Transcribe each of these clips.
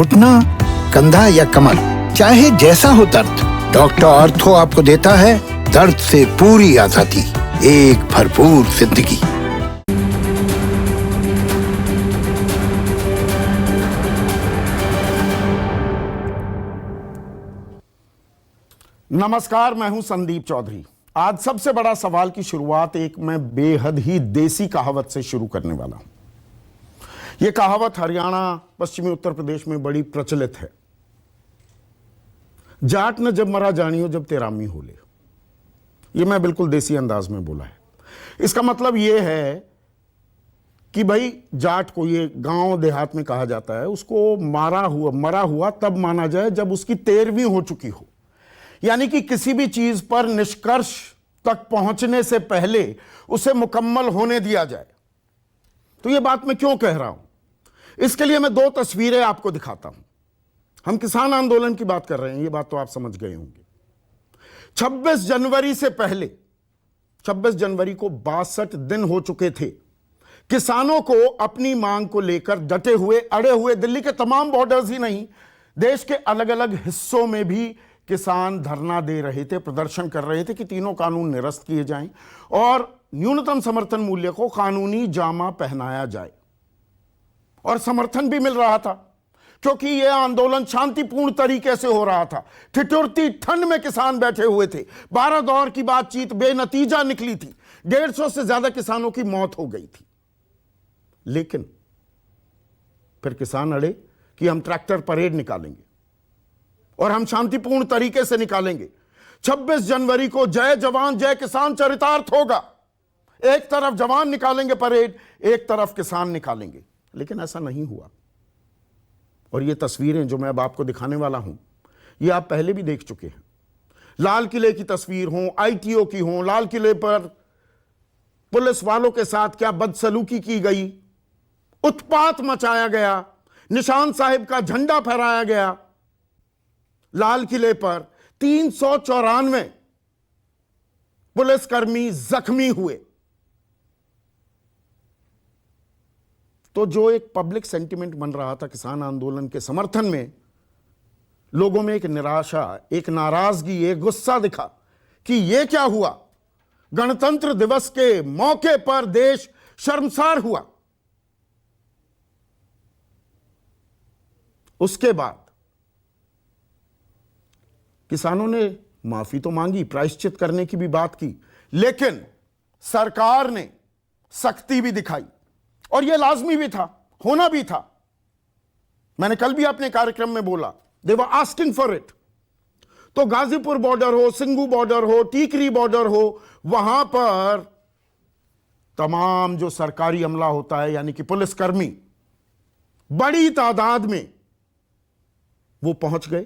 घुटना, कंधा या कमर, चाहे जैसा हो दर्द, डॉक्टर ऑर्थो आपको देता है दर्द से पूरी आजादी, एक भरपूर जिंदगी। नमस्कार, मैं हूं संदीप चौधरी। आज सबसे बड़ा सवाल की शुरुआत एक मैं बेहद ही देसी कहावत से शुरू करने वाला हूं। यह कहावत हरियाणा, पश्चिमी उत्तर प्रदेश में बड़ी प्रचलित है। जाट न जब मरा जानियो जब तेरामी हो ले। यह मैं बिल्कुल देसी अंदाज में बोला है। इसका मतलब यह है कि भाई जाट को, ये गांव देहात में कहा जाता है, उसको मरा हुआ तब माना जाए जब उसकी 13वीं हो चुकी हो। यानी कि किसी भी चीज पर निष्कर्ष तक पहुंचने से पहले उसे मुकम्मल होने दिया जाए। तो यह बात मैं क्यों कह रहा हूं, इसके लिए मैं 2 तस्वीरें आपको दिखाता हूं। हम किसान आंदोलन की बात कर रहे हैं, यह बात तो आप समझ गए होंगे। 26 जनवरी से पहले, 26 जनवरी को 62 दिन हो चुके थे किसानों को अपनी मांग को लेकर डटे हुए, अड़े हुए। दिल्ली के तमाम बॉर्डर्स ही नहीं, देश के अलग अलग हिस्सों में भी किसान धरना दे रहे थे, प्रदर्शन कर रहे थे कि तीनों कानून निरस्त किए जाएं और न्यूनतम समर्थन मूल्य को कानूनी जामा पहनाया जाए। और समर्थन भी मिल रहा था क्योंकि यह आंदोलन शांतिपूर्ण तरीके से हो रहा था। ठिठुरती ठंड में किसान बैठे हुए थे। 12 दौर की बातचीत बेनतीजा निकली थी। 150 से ज्यादा किसानों की मौत हो गई थी। लेकिन फिर किसान अड़े कि हम ट्रैक्टर परेड निकालेंगे और हम शांतिपूर्ण तरीके से निकालेंगे। 26 जनवरी को जय जवान जय किसान चरितार्थ होगा। एक तरफ जवान निकालेंगे परेड, एक तरफ किसान निकालेंगे। लेकिन ऐसा नहीं हुआ। और ये तस्वीरें जो मैं अब आपको दिखाने वाला हूं, ये आप पहले भी देख चुके हैं। लाल किले की तस्वीर हो, आईटीओ की हो, लाल किले पर पुलिस वालों के साथ क्या बदसलूकी की गई, उत्पात मचाया गया, निशान साहिब का झंडा फहराया गया। लाल किले पर 394 पुलिसकर्मी जख्मी हुए। तो जो एक पब्लिक सेंटिमेंट बन रहा था किसान आंदोलन के समर्थन में, लोगों में एक निराशा, एक नाराजगी, एक गुस्सा दिखा कि यह क्या हुआ। गणतंत्र दिवस के मौके पर देश शर्मसार हुआ। उसके बाद किसानों ने माफी तो मांगी, प्रायश्चित करने की भी बात की, लेकिन सरकार ने सख्ती भी दिखाई। और यह लाजमी भी था, होना भी था। मैंने कल भी अपने कार्यक्रम में बोला, दे वर आस्किंग फॉर इट। तो गाजीपुर बॉर्डर हो, सिंगू बॉर्डर हो, टीकरी बॉर्डर हो, वहां पर तमाम जो सरकारी अमला होता है, यानी कि पुलिसकर्मी, बड़ी तादाद में वो पहुंच गए।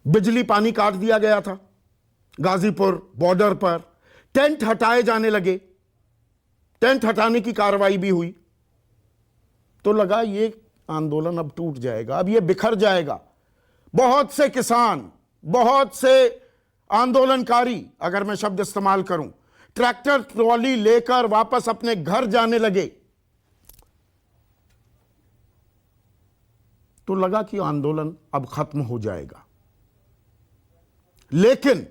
बिजली पानी काट दिया गया था गाजीपुर बॉर्डर पर। टेंट हटाए जाने लगे। टेंट हटाने की कार्रवाई भी हुई। तो लगा ये आंदोलन अब टूट जाएगा, अब ये बिखर जाएगा। बहुत से किसान, बहुत से आंदोलनकारी, अगर मैं शब्द इस्तेमाल करूं, ट्रैक्टर ट्रॉली लेकर वापस अपने घर जाने लगे। तो लगा कि आंदोलन अब खत्म हो जाएगा। लेकिन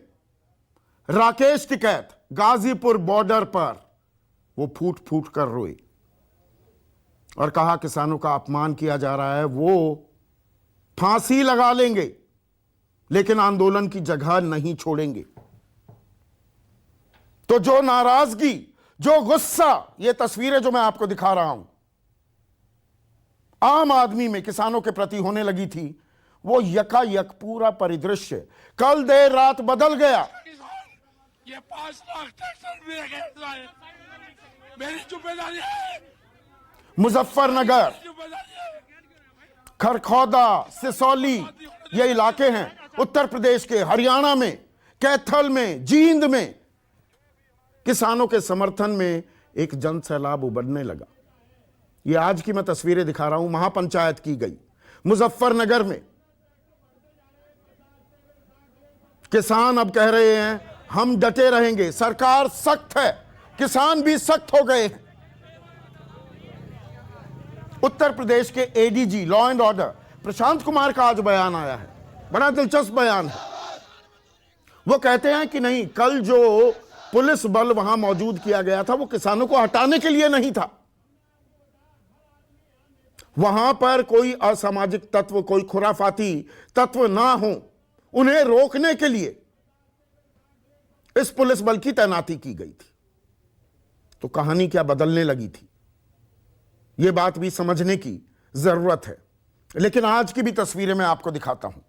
राकेश टिकैत गाजीपुर बॉर्डर पर वो फूट फूट कर रोए और कहा किसानों का अपमान किया जा रहा है, वो फांसी लगा लेंगे लेकिन आंदोलन की जगह नहीं छोड़ेंगे। तो जो नाराजगी, जो गुस्सा, ये तस्वीरें जो मैं आपको दिखा रहा हूं, आम आदमी में किसानों के प्रति होने लगी थी, वो यकायक पूरा परिदृश्य कल देर रात बदल गया। ये 5 लाख ट्रैक्टर मेरी जिम्मेदारी है। मुजफ्फरनगर, खरखौदा, सिसौली, ये इलाके हैं उत्तर प्रदेश के। हरियाणा में, कैथल में, जींद में किसानों के समर्थन में एक जन सैलाब उबरने लगा। ये आज की मैं तस्वीरें दिखा रहा हूं। महापंचायत की गई मुजफ्फरनगर में। किसान अब कह रहे हैं हम डटे रहेंगे। सरकार सख्त है, किसान भी सख्त हो गए हैं। उत्तर प्रदेश के ADG law and order Prashant Kumar का आज बयान आया है, बड़ा दिलचस्प बयान है। वो कहते हैं कि नहीं, कल जो पुलिस बल वहां मौजूद किया गया था वो किसानों को हटाने के लिए नहीं था, वहां पर कोई असामाजिक तत्व, कोई खुराफाती तत्व ना हो, उन्हें रोकने के लिए इस पुलिस बल की तैनाती की गई थी। तो कहानी क्या बदलने लगी थी, यह बात भी समझने की जरूरत है। लेकिन आज की भी तस्वीरें मैं आपको दिखाता हूं।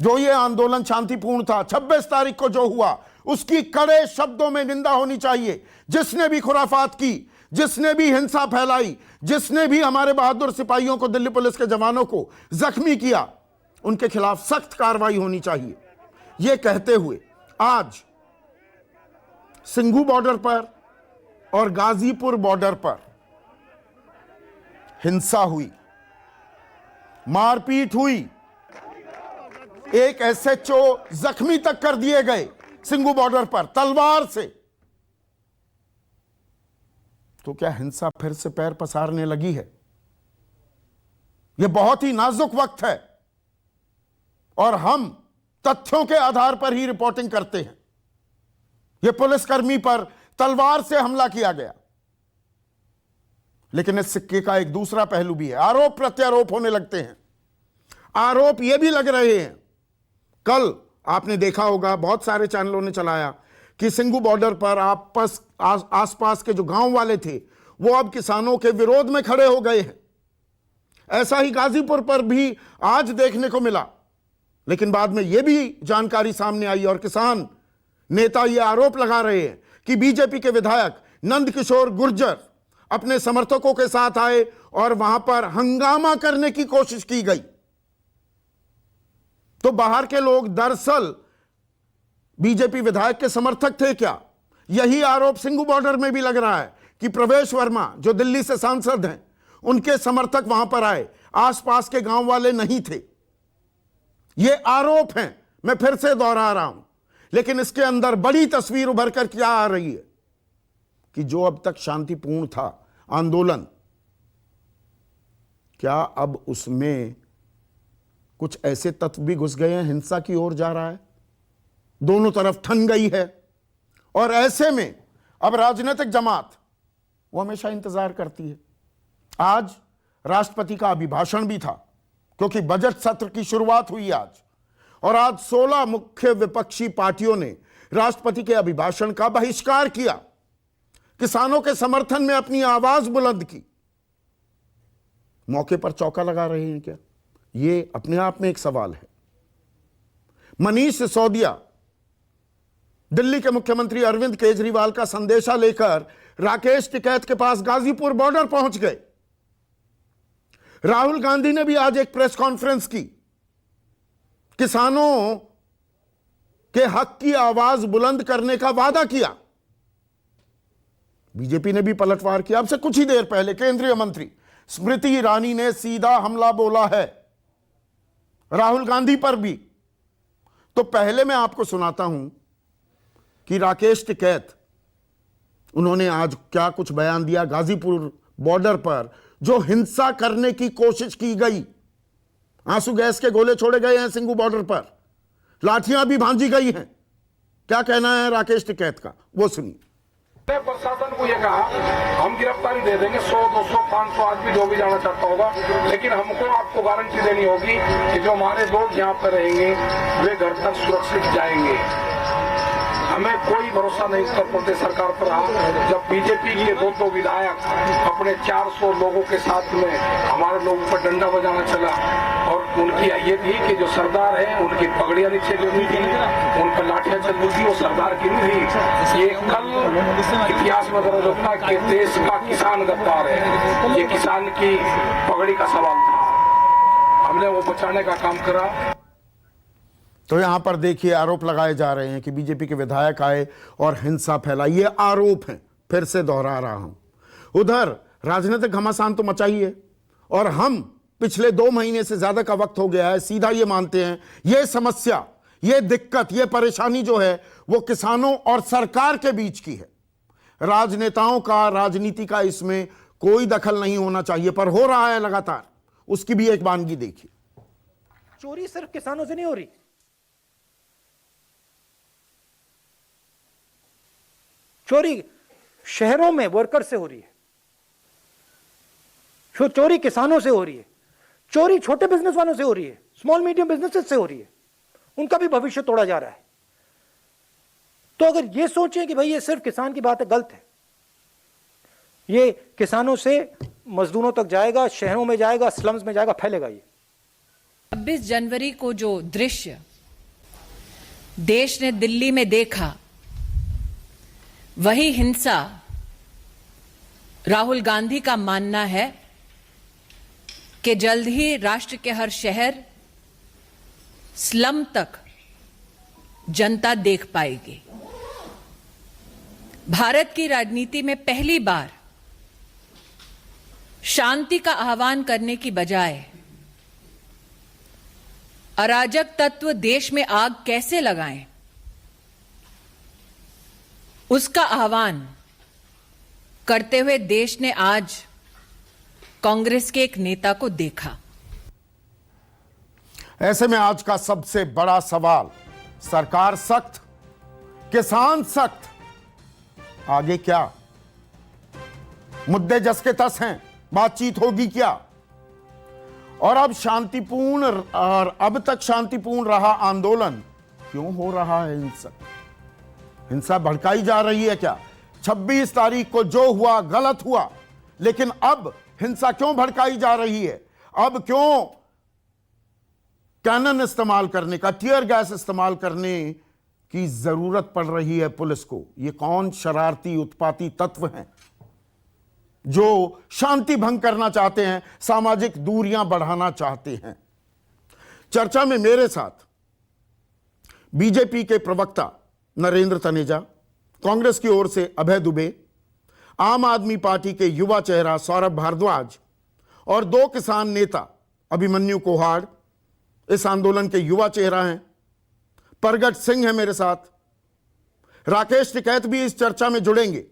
जो ये आंदोलन शांतिपूर्ण था, 26 तारीख को जो हुआ, उसकी कड़े शब्दों में निंदा होनी चाहिए। जिसने भी खुराफात की, जिसने भी हिंसा फैलाई, जिसने भी हमारे बहादुर सिपाहियों को, दिल्ली पुलिस के जवानों को जख्मी किया, उनके खिलाफ सख्त कार्रवाई होनी चाहिए। यह कहते हुए आज सिंघू बॉर्डर पर और गाजीपुर बॉर्डर पर हिंसा हुई, मारपीट हुई, एक एसएचओ जख्मी तक कर दिए गए सिंघू बॉर्डर पर तलवार से। तो क्या हिंसा फिर से पैर पसारने लगी है? यह बहुत ही नाजुक वक्त है और हम तथ्यों के आधार पर ही रिपोर्टिंग करते हैं। यह पुलिसकर्मी पर तलवार से हमला किया गया, लेकिन इस सिक्के का एक दूसरा पहलू भी है। आरोप प्रत्यारोप होने लगते हैं। आरोप यह भी लग रहे हैं, कल आपने देखा होगा, बहुत सारे चैनलों ने चलाया कि सिंघू बॉर्डर पर आसपास के जो गांव वाले थे वो अब किसानों के विरोध में खड़े हो गए हैं। ऐसा ही गाजीपुर पर भी आज देखने को मिला, लेकिन बाद में यह भी जानकारी सामने आई और किसान नेता यह आरोप लगा रहे हैं कि बीजेपी के विधायक नंदकिशोर गुर्जर अपने समर्थकों के साथ आए और वहां पर हंगामा करने की कोशिश की गई। तो बाहर के लोग दरअसल बीजेपी विधायक के समर्थक थे क्या? यही आरोप सिंघू बॉर्डर में भी लग रहा है कि प्रवेश वर्मा जो दिल्ली से सांसद हैं, उनके समर्थक वहां पर आए, आसपास के गांव वाले नहीं थे। ये आरोप हैं, मैं फिर से दोहरा रहा हूं, लेकिन इसके अंदर बड़ी तस्वीर उभर कर क्या आ रही है कि जो अब तक शांतिपूर्ण था आंदोलन, क्या अब उसमें कुछ ऐसे तत्व भी घुस गए हैं, हिंसा की ओर जा रहा है, दोनों तरफ ठन गई है। और ऐसे में अब राजनीतिक जमात वो हमेशा इंतजार करती है। आज राष्ट्रपति का अभिभाषण भी था, क्योंकि बजट सत्र की शुरुआत हुई आज, और आज 16 मुख्य विपक्षी पार्टियों ने राष्ट्रपति के अभिभाषण का बहिष्कार किया, किसानों के समर्थन में अपनी आवाज बुलंद की। मौके पर चौका लगा रहे हैं क्या? ये अपने आप में एक सवाल है। मनीष सिसोदिया दिल्ली के मुख्यमंत्री अरविंद केजरीवाल का संदेशा लेकर राकेश टिकैत के पास गाजीपुर बॉर्डर पहुंच गए। राहुल गांधी ने भी आज एक प्रेस कॉन्फ्रेंस की, किसानों के हक की आवाज बुलंद करने का वादा किया। बीजेपी ने भी पलटवार किया। अब से कुछ ही देर पहले केंद्रीय मंत्री स्मृति ईरानी ने सीधा हमला बोला है राहुल गांधी पर भी। तो पहले मैं आपको सुनाता हूं कि राकेश टिकैत, उन्होंने आज क्या कुछ बयान दिया गाजीपुर बॉर्डर पर जो हिंसा करने की कोशिश की गई। आंसू गैस के गोले छोड़े गए हैं सिंघू बॉर्डर पर, लाठियां भी भांजी गई हैं। क्या कहना है राकेश टिकैत का, वो सुनिए। प्रशासन को ये कहा हम गिरफ्तारी दे देंगे, 100, 200, 500 आदमी जो भी जाना चाहता होगा, लेकिन हमको आपको गारंटी देनी होगी कि जो हमारे लोग यहाँ पर रहेंगे वे घर तक सुरक्षित जाएंगे। हमें कोई भरोसा नहीं उत्तर प्रदेश सरकार पर रहा जब बीजेपी के दो विधायक अपने 400 लोगों के साथ में हमारे लोगों पर डंडा बजाना चला, और उनकी ये थी कि जो सरदार है उनकी पगड़ियां नीचे गिरनी थी, उन पर लाठियां चल रही थी, वो सरदार की नहीं थी। ये कल इतिहास में दर्ज होता है कि देश का किसान गद्दार है, ये किसान की पगड़ी का सवाल था, हमने वो बचाने का काम करा। तो यहां पर देखिए आरोप लगाए जा रहे हैं कि बीजेपी के विधायक आए और हिंसा फैलाई। ये आरोप हैं, फिर से दोहरा रहा हूं। उधर राजनीतिक घमासान तो मचा ही है, और हम पिछले 2 महीने से ज्यादा का वक्त हो गया है, सीधा ये मानते हैं ये समस्या, ये दिक्कत, ये परेशानी जो है वो किसानों और सरकार के बीच की है। राजनेताओं का, राजनीति का इसमें कोई दखल नहीं होना चाहिए, पर हो रहा है लगातार। उसकी भी एक वानगी देखिए। चोरी सिर्फ किसानों से नहीं हो रही, चोरी शहरों में वर्कर से हो रही है, चोरी किसानों से हो रही है, चोरी छोटे बिजनेस वालों से हो रही है, स्मॉल मीडियम बिजनेसेस से हो रही है, उनका भी भविष्य तोड़ा जा रहा है। तो अगर ये सोचें कि भाई ये सिर्फ किसान की बात है, गलत है। ये किसानों से मजदूरों तक जाएगा, शहरों में जाएगा, स्लम्स में जाएगा, फैलेगा। ये 26 जनवरी को जो दृश्य देश ने दिल्ली में देखा, वही हिंसा राहुल गांधी का मानना है कि जल्द ही राष्ट्र के हर शहर, स्लम तक जनता देख पाएगी। भारत की राजनीति में पहली बार शांति का आह्वान करने की बजाय अराजक तत्व देश में आग कैसे लगाएं, उसका आह्वान करते हुए देश ने आज कांग्रेस के एक नेता को देखा। ऐसे में आज का सबसे बड़ा सवाल, सरकार सख्त, किसान सख्त, आगे क्या? मुद्दे जस के तस हैं, बातचीत होगी क्या? और अब शांतिपूर्ण, और अब तक शांतिपूर्ण रहा आंदोलन क्यों हो रहा है हिंसक? हिंसा भड़काई जा रही है क्या? 26 तारीख को जो हुआ गलत हुआ, लेकिन अब हिंसा क्यों भड़काई जा रही है? अब क्यों कैनन इस्तेमाल करने का, टीयर गैस इस्तेमाल करने की जरूरत पड़ रही है पुलिस को? ये कौन शरारती उत्पाती तत्व हैं जो शांति भंग करना चाहते हैं, सामाजिक दूरियां बढ़ाना चाहते हैं? चर्चा में मेरे साथ बीजेपी के प्रवक्ता नरेंद्र तनेजा, कांग्रेस की ओर से अभय दुबे, आम आदमी पार्टी के युवा चेहरा सौरभ भारद्वाज और 2 किसान नेता अभिमन्यु कोहाड़ इस आंदोलन के युवा चेहरा हैं। प्रगट सिंह है मेरे साथ, राकेश टिकैत भी इस चर्चा में जुड़ेंगे।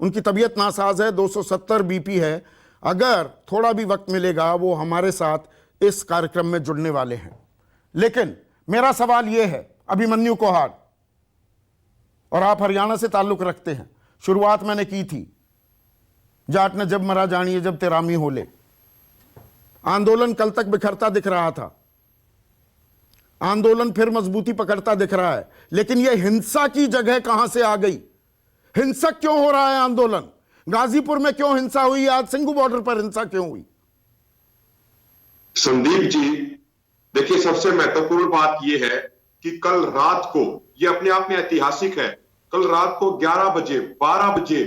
उनकी तबीयत नासाज है, 270 बीपी है। अगर थोड़ा भी वक्त मिलेगा वो हमारे साथ इस कार्यक्रम में जुड़ने वाले हैं। लेकिन मेरा सवाल यह है, अभिमन्यु कोहाड़, और आप हरियाणा से ताल्लुक रखते हैं, शुरुआत मैंने की थी, जाट ने जब मरा जानिए जब तेरामी होले। आंदोलन कल तक बिखरता दिख रहा था, आंदोलन फिर मजबूती पकड़ता दिख रहा है, लेकिन यह हिंसा की जगह कहां से आ गई? हिंसक क्यों हो रहा है आंदोलन? गाजीपुर में क्यों हिंसा हुई? आज सिंघू बॉर्डर पर हिंसा क्यों हुई? संदीप जी, देखिए, सबसे महत्वपूर्ण बात यह है कि कल रात को, यह अपने आप में ऐतिहासिक है, कल रात को 11 बजे 12 बजे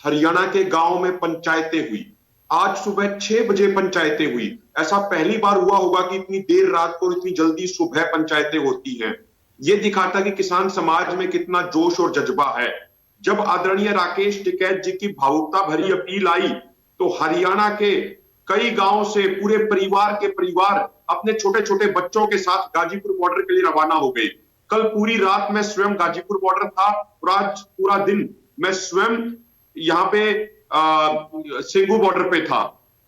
हरियाणा के गांव में पंचायतें हुई। आज सुबह 6 बजे पंचायतें हुई। ऐसा पहली बार हुआ होगा कि इतनी देर रात को इतनी जल्दी सुबह पंचायतें होती हैं। यह दिखाता कि किसान समाज में कितना जोश और जज्बा है। जब आदरणीय राकेश टिकैत जी की भावुकता भरी अपील आई तो हरियाणा के कई गांवों से पूरे परिवार के परिवार अपने छोटे छोटे बच्चों के साथ गाजीपुर बॉर्डर के लिए रवाना हो गए। कल पूरी रात मैं स्वयं गाजीपुर बॉर्डर था और आज पूरा दिन मैं स्वयं यहाँ पे सिंघू बॉर्डर पे था।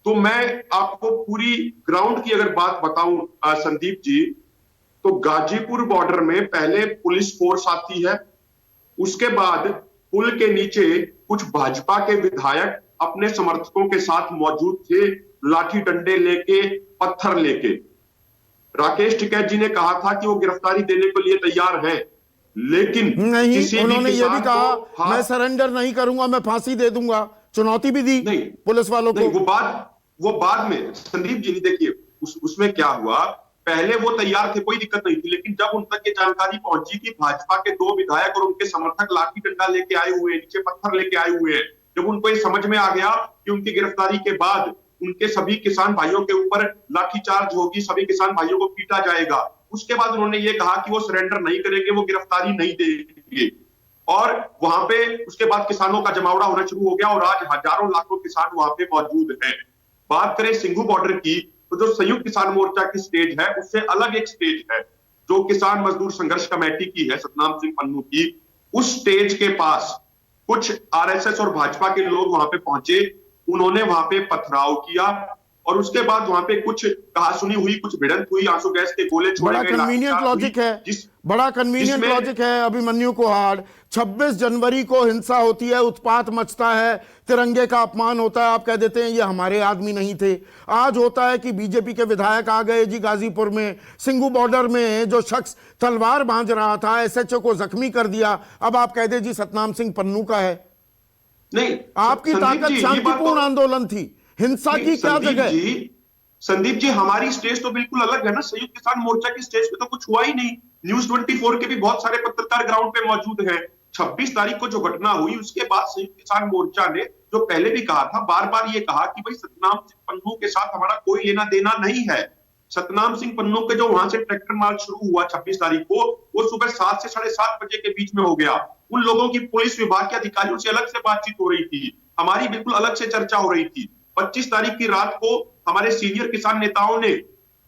तो मैं आपको पूरी ग्राउंड की अगर बात बताऊं संदीप जी, तो गाजीपुर बॉर्डर में पहले पुलिस फोर्स आती है, उसके बाद पुल के नीचे कुछ भाजपा के विधायक अपने समर्थकों के साथ मौजूद थे, लाठी डंडे लेके, पत्थर लेके। राकेश टिकैत जी ने कहा था कि वो गिरफ्तारी देने के लिए तैयार है, लेकिन नहीं, उन्होंने ये भी कहा मैं सरेंडर नहीं करूंगा, मैं फांसी दे दूंगा, चुनौती भी दी नहीं पुलिस वालों को। वो बाद में संदीप जी ने, देखिए उसमें क्या हुआ, पहले वो तैयार थे, कोई दिक्कत नहीं थी, लेकिन जब उन तक ये जानकारी पहुंची कि भाजपा के 2 विधायक और उनके समर्थक लाठी डंडा लेके आए हुए हैं, नीचे पत्थर लेके आए हुए हैं, जब उनको ये समझ में आ गया कि उनकी गिरफ्तारी के बाद उनके सभी किसान भाइयों के ऊपर लाठीचार्ज होगी, सभी किसान भाइयों को पीटा जाएगा, उसके बाद उन्होंने ये कहा कि वो सरेंडर नहीं करेंगे, वो गिरफ्तारी नहीं देंगे। और वहां पे उसके बाद किसानों का जमावड़ा होना शुरू हो गया और आज हजारों लाखों किसान वहां पे मौजूद हैं। बात करें सिंघू बॉर्डर की, तो जो संयुक्त किसान मोर्चा की स्टेज है उससे अलग एक स्टेज है जो किसान मजदूर संघर्ष कमेटी की है, सतनाम सिंह पन्नू की। उस स्टेज के पास कुछ आरएसएस और भाजपा के लोग वहां पे पहुंचे, उन्होंने वहां पे पथराव किया और उसके बाद वहां पे कुछ कहासुनी हुई, कुछ भिड़ंत हुई, आंसू गैस के गोले छोड़े बड़ा गए, कन्वीनियंट लाठीचार्ज लॉजिक हुई, है, बड़ा कन्वीनियंट लॉजिक है अभिमन्यु कुहाड़। 26 जनवरी को हिंसा होती है, उत्पात मचता है, तिरंगे का अपमान होता है, आप कह देते हैं ये हमारे आदमी नहीं थे। आज होता है कि बीजेपी के विधायक आ गए जी गाजीपुर में, सिंगू बॉर्डर में जो शख्स तलवार बांध रहा था एसएचओ को जख्मी कर दिया, अब आप कह दे जी सतनाम सिंह पन्नू का है। नहीं, आपकी ताकत शांतिपूर्ण आंदोलन थी, हिंसा की क्या जगह? संदीप जी, हमारी स्टेज तो बिल्कुल अलग है ना। संयुक्त किसान मोर्चा की स्टेज पे तो कुछ हुआ ही नहीं। न्यूज 24 के भी बहुत सारे पत्रकार ग्राउंड पे मौजूद हैं। 26 तारीख को जो घटना हुई उसके बाद संयुक्त किसान मोर्चा ने जो पहले भी कहा था, बार बार ये कहा कि भाई सतनाम सिंह पन्नू के साथ हमारा कोई लेना देना नहीं है। सतनाम सिंह पन्नू के जो वहां से ट्रैक्टर मार्च शुरू हुआ 26 तारीख को, वो सुबह 7 से 7:30 बजे के बीच में हो गया। उन लोगों की पुलिस विभाग के अधिकारियों से अलग से बातचीत हो रही थी, हमारी बिल्कुल अलग से चर्चा हो रही थी। 25 तारीख की रात को हमारे सीनियर किसान नेताओं ने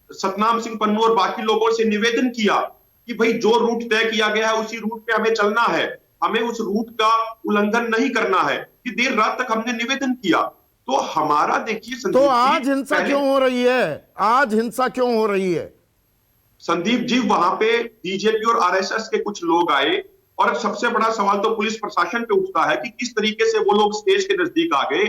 सतनाम सिंह पन्नू और बाकी लोगों से निवेदन किया कि भाई जो रूट तय किया गया है उसी रूट पे हमें चलना है, हमें उस रूट का उल्लंघन नहीं करना है। कि देर रात तक हमने निवेदन किया। तो हमारा देखिए, तो आज हिंसा क्यों हो रही है? आज हिंसा क्यों हो रही है संदीप जी? वहां पे बीजेपी और आरएसएस के कुछ लोग आए और सबसे बड़ा सवाल तो पुलिस प्रशासन पे उठता है कि किस तरीके से वो लोग स्टेज के नजदीक आ गए।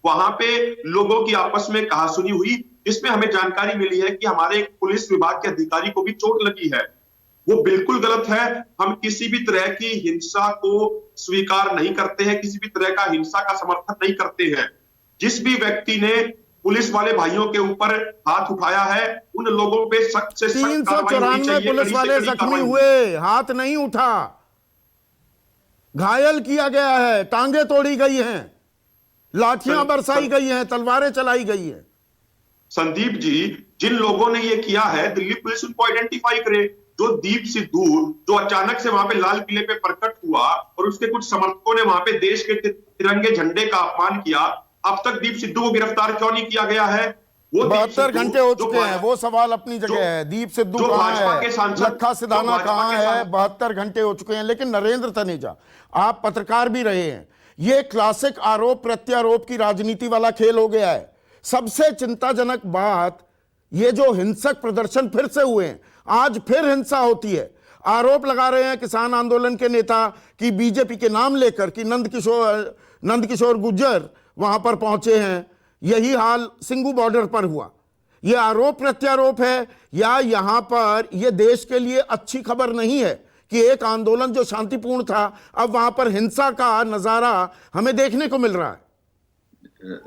वहां पे लोगों की आपस में कहासुनी हुई, जिसमें हमें जानकारी मिली है कि हमारे एक पुलिस विभाग के अधिकारी को भी चोट लगी है। वो बिल्कुल गलत है। हम किसी भी तरह की हिंसा को स्वीकार नहीं करते हैं, किसी भी तरह का हिंसा का समर्थन नहीं करते हैं। जिस भी व्यक्ति ने पुलिस वाले भाइयों के ऊपर हाथ उठाया है, उन लोगों पे सख्त से सख्त कार्रवाई होनी चाहिए। 394 पुलिस वाले जख्मी हुए, हाथ नहीं उठा, घायल किया गया है, टांगे तोड़ी गई हैं, लाठियां बरसाई गई हैं, तलवारें चलाई गई हैं। संदीप जी, जिन लोगों ने ये किया है, दिल्ली पुलिस उनको आइडेंटिफाई करे। जो दीप सिद्धू जो अचानक से वहां पे लाल किले पे प्रकट हुआ और उसके कुछ समर्थकों ने वहां पे देश के तिरंगे झंडे का अपमान किया, अब तक दीप सिद्धू को गिरफ्तार क्यों नहीं किया गया है? वो 72 घंटे हो चुके हैं, वो सवाल अपनी जगह है। दीप सिद्धू कहां है, लखा सिधाना कहां है? 72 घंटे हो चुके हैं। लेकिन नरेंद्र तनेजा, आप पत्रकार भी रहे हैं, ये क्लासिक आरोप प्रत्यारोप की राजनीति वाला खेल हो गया है। सबसे चिंताजनक बात, ये जो हिंसक प्रदर्शन फिर से हुए हैं, आज फिर हिंसा होती है। आरोप लगा रहे हैं किसान आंदोलन के नेता कि बीजेपी के नाम लेकर कि नंदकिशोर गुर्जर वहां पर पहुंचे हैं। यही हाल सिंगू बॉर्डर पर हुआ। यह आरोप प्रत्यारोप है या यहां पर यह देश के लिए अच्छी खबर नहीं है कि एक आंदोलन जो शांतिपूर्ण था, अब वहां पर हिंसा का नजारा हमें देखने को मिल रहा है?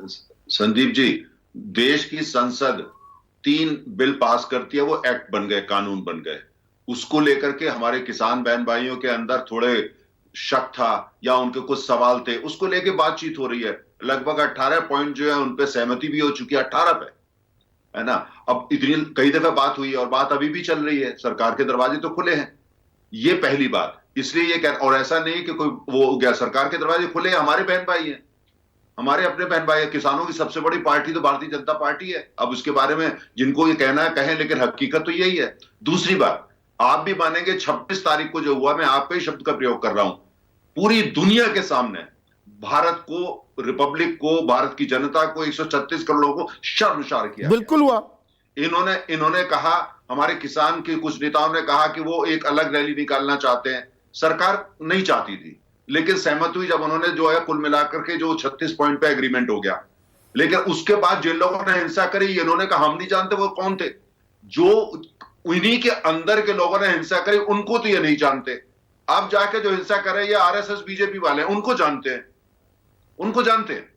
संदीप जी, देश की संसद 3 बिल पास करती है, वो एक्ट बन गए, कानून बन गए। उसको लेकर के हमारे किसान बहन भाइयों के अंदर थोड़े शक था या उनके कुछ सवाल थे, उसको लेके बातचीत हो रही है। लगभग 18 पॉइंट जो है उन पे सहमति भी हो चुकी है, 18 पे, है ना। अब इतनी कई दफा बात हुई और बात अभी भी चल रही है, सरकार के दरवाजे तो खुले हैं। ये पहली बात, इसलिए ये कह, और ऐसा नहीं कि कोई वो हो गया, सरकार के दरवाजे खुले, हमारे बहन भाई हैं, हमारे अपने बहन भाई। किसानों की सबसे बड़ी पार्टी तो भारतीय जनता पार्टी है। अब उसके बारे में जिनको ये कहना है कहें, लेकिन हकीकत तो यही है। दूसरी बात, आप भी मानेंगे 26 तारीख को जो हुआ, मैं आपके ही शब्द का प्रयोग कर रहा हूं, पूरी दुनिया के सामने भारत को, रिपब्लिक को, भारत की जनता को, 136 करोड़ लोगों को शर्मसार किया। बिल्कुल हुआ। इन्होंने कहा, हमारे किसान के कुछ नेताओं ने कहा कि वो एक अलग रैली निकालना चाहते हैं। सरकार नहीं चाहती थी, लेकिन सहमत हुई जब उन्होंने जो है कुल मिलाकर के जो 36 पॉइंट पे एग्रीमेंट हो गया। लेकिन उसके बाद जिन लोगों ने हिंसा करी, इन्होंने कहा हम नहीं जानते वो कौन थे। जो उन्हीं के अंदर के लोगों ने हिंसा करी, उनको तो ये नहीं जानते। अब जाके जो हिंसा करे ये आरएसएस बीजेपी वाले, उनको जानते हैं, उनको जानते हैं।